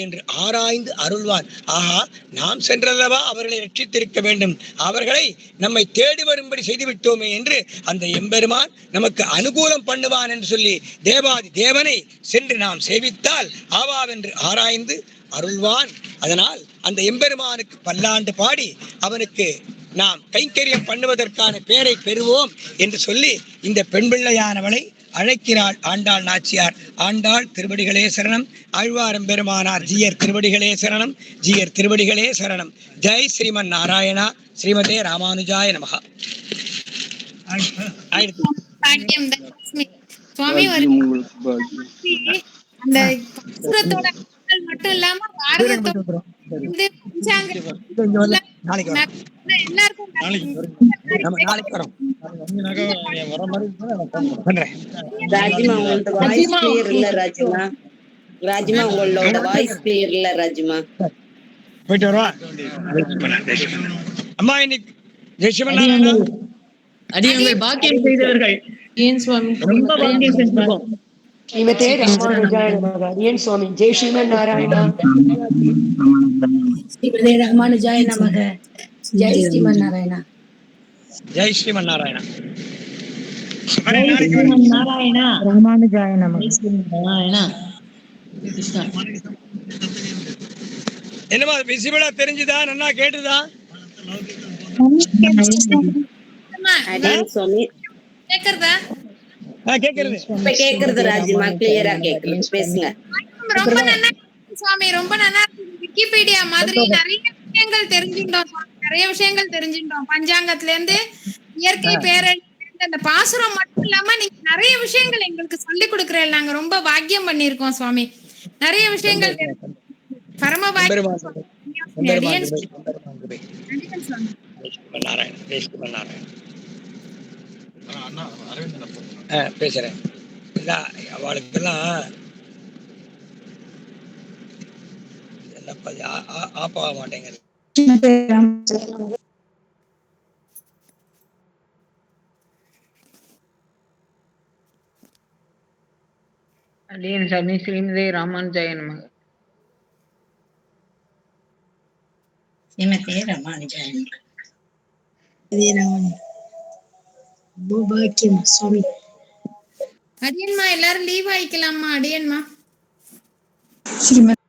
என்று ஆராய்ந்து அருள்வான். ஆஹா, நாம் சென்றல்லவா அவர்களை ரட்சித்திருக்க வேண்டும், அவர்களை நம்மை தேடி வரும்படி செய்துவிட்டோமே என்று அந்த எம்பெருமான் நமக்கு அனுகூலம் பண்ணுவான் என்று சொல்லி தேவாதி தேவனை சென்று நாம் சேவித்தால் ஆவாவென்று ஆராய்ந்து அருள்வான். அதனால் அந்த எம்பெருமானுக்கு பல்லாண்டு பாடி அவனுக்கு நாம் கைங்கரியம் பண்ணுவதற்கான பேரை பெறுவோம் என்று சொல்லி இந்த பெண் பிள்ளையானவளை அழைக்கிறாள் ஆண்டாள் நாச்சியார். ஆண்டாள் திருவடிகளே சரணம், ஆழ்வாரம் பெருமானார் ஜீயர் திருவடிகளே சரணம், ஜீயர் திருவடிகளே சரணம். ஜெய் ஸ்ரீமன் நாராயணா, ஸ்ரீமதே ராமானுஜாய நமஹ. மட்டும் இல்லாம ராஜிமா உங்களோட வாய்ஸ் கிளியர் இல்ல. ராஜிமா உங்களோட வாய்ஸ் கிளியர் இல்ல. ராஜிமா போயிட்டு வரவா அம்மா? இன்னைக்கு ஜெயசிவன் அடியங்கள் பாக்கியம் செய்தவர்கள். ஏன் சுவாமி ரொம்ப பாக்கியம் செஞ்சிருக்கோம். ஸ்ரீமதே ராமானுஜாய நமக. ஏன் சுவாமி? ஜெய் ஸ்ரீமன் நாராயணா. ஸ்ரீமதே ராமானுஜாய நமக. ஜெய் ஸ்ரீமன் நாராயணா. ஜெய் ஸ்ரீமன் நாராயணா. நாராயணா. ராமானுஜாய நமக. நாராயணா. என்னமா விசிபிளா தெரிஞ்சுதா? நல்லா கேட்டுதா? சுவாமி கேக்குறதா? கேக்குறது. இப்ப கேக்குறது ராஜிமா, கிளியரா கேக்குது, பேசுங்க. ரொம்ப நல்லா சுவாமி, ரொம்ப நல்லா விக்கிபீடியா மாதிரி நிறைய விஷயங்கள் தெரிஞ்சுட்டோம். பஞ்சாங்கத்துல இருந்து இயற்கை பேரழிவு, அந்த பாசுரம் மட்டும் இல்லாம நீங்க நிறைய விஷயங்கள் எங்களுக்கு சொல்லி கொடுக்குறேன். நாங்க ரொம்ப பாக்கியம் பண்ணிருக்கோம் சுவாமி. நிறைய விஷயங்கள் பரம பாக்கியம். பேசுறேன். அவளுக்கெல்லாம் ஆப்பாக மாட்டேங்குது. அடியன் சாமி ஸ்ரீமதே ராமானுஜாய நமக. ஸ்ரீமதே ராமானுஜாய நமக. சுவாமி அடியன்மா எல்லாரும் லீவ் ஆயிக்கலாமா? அடியன்மா ஸ்ரீமத்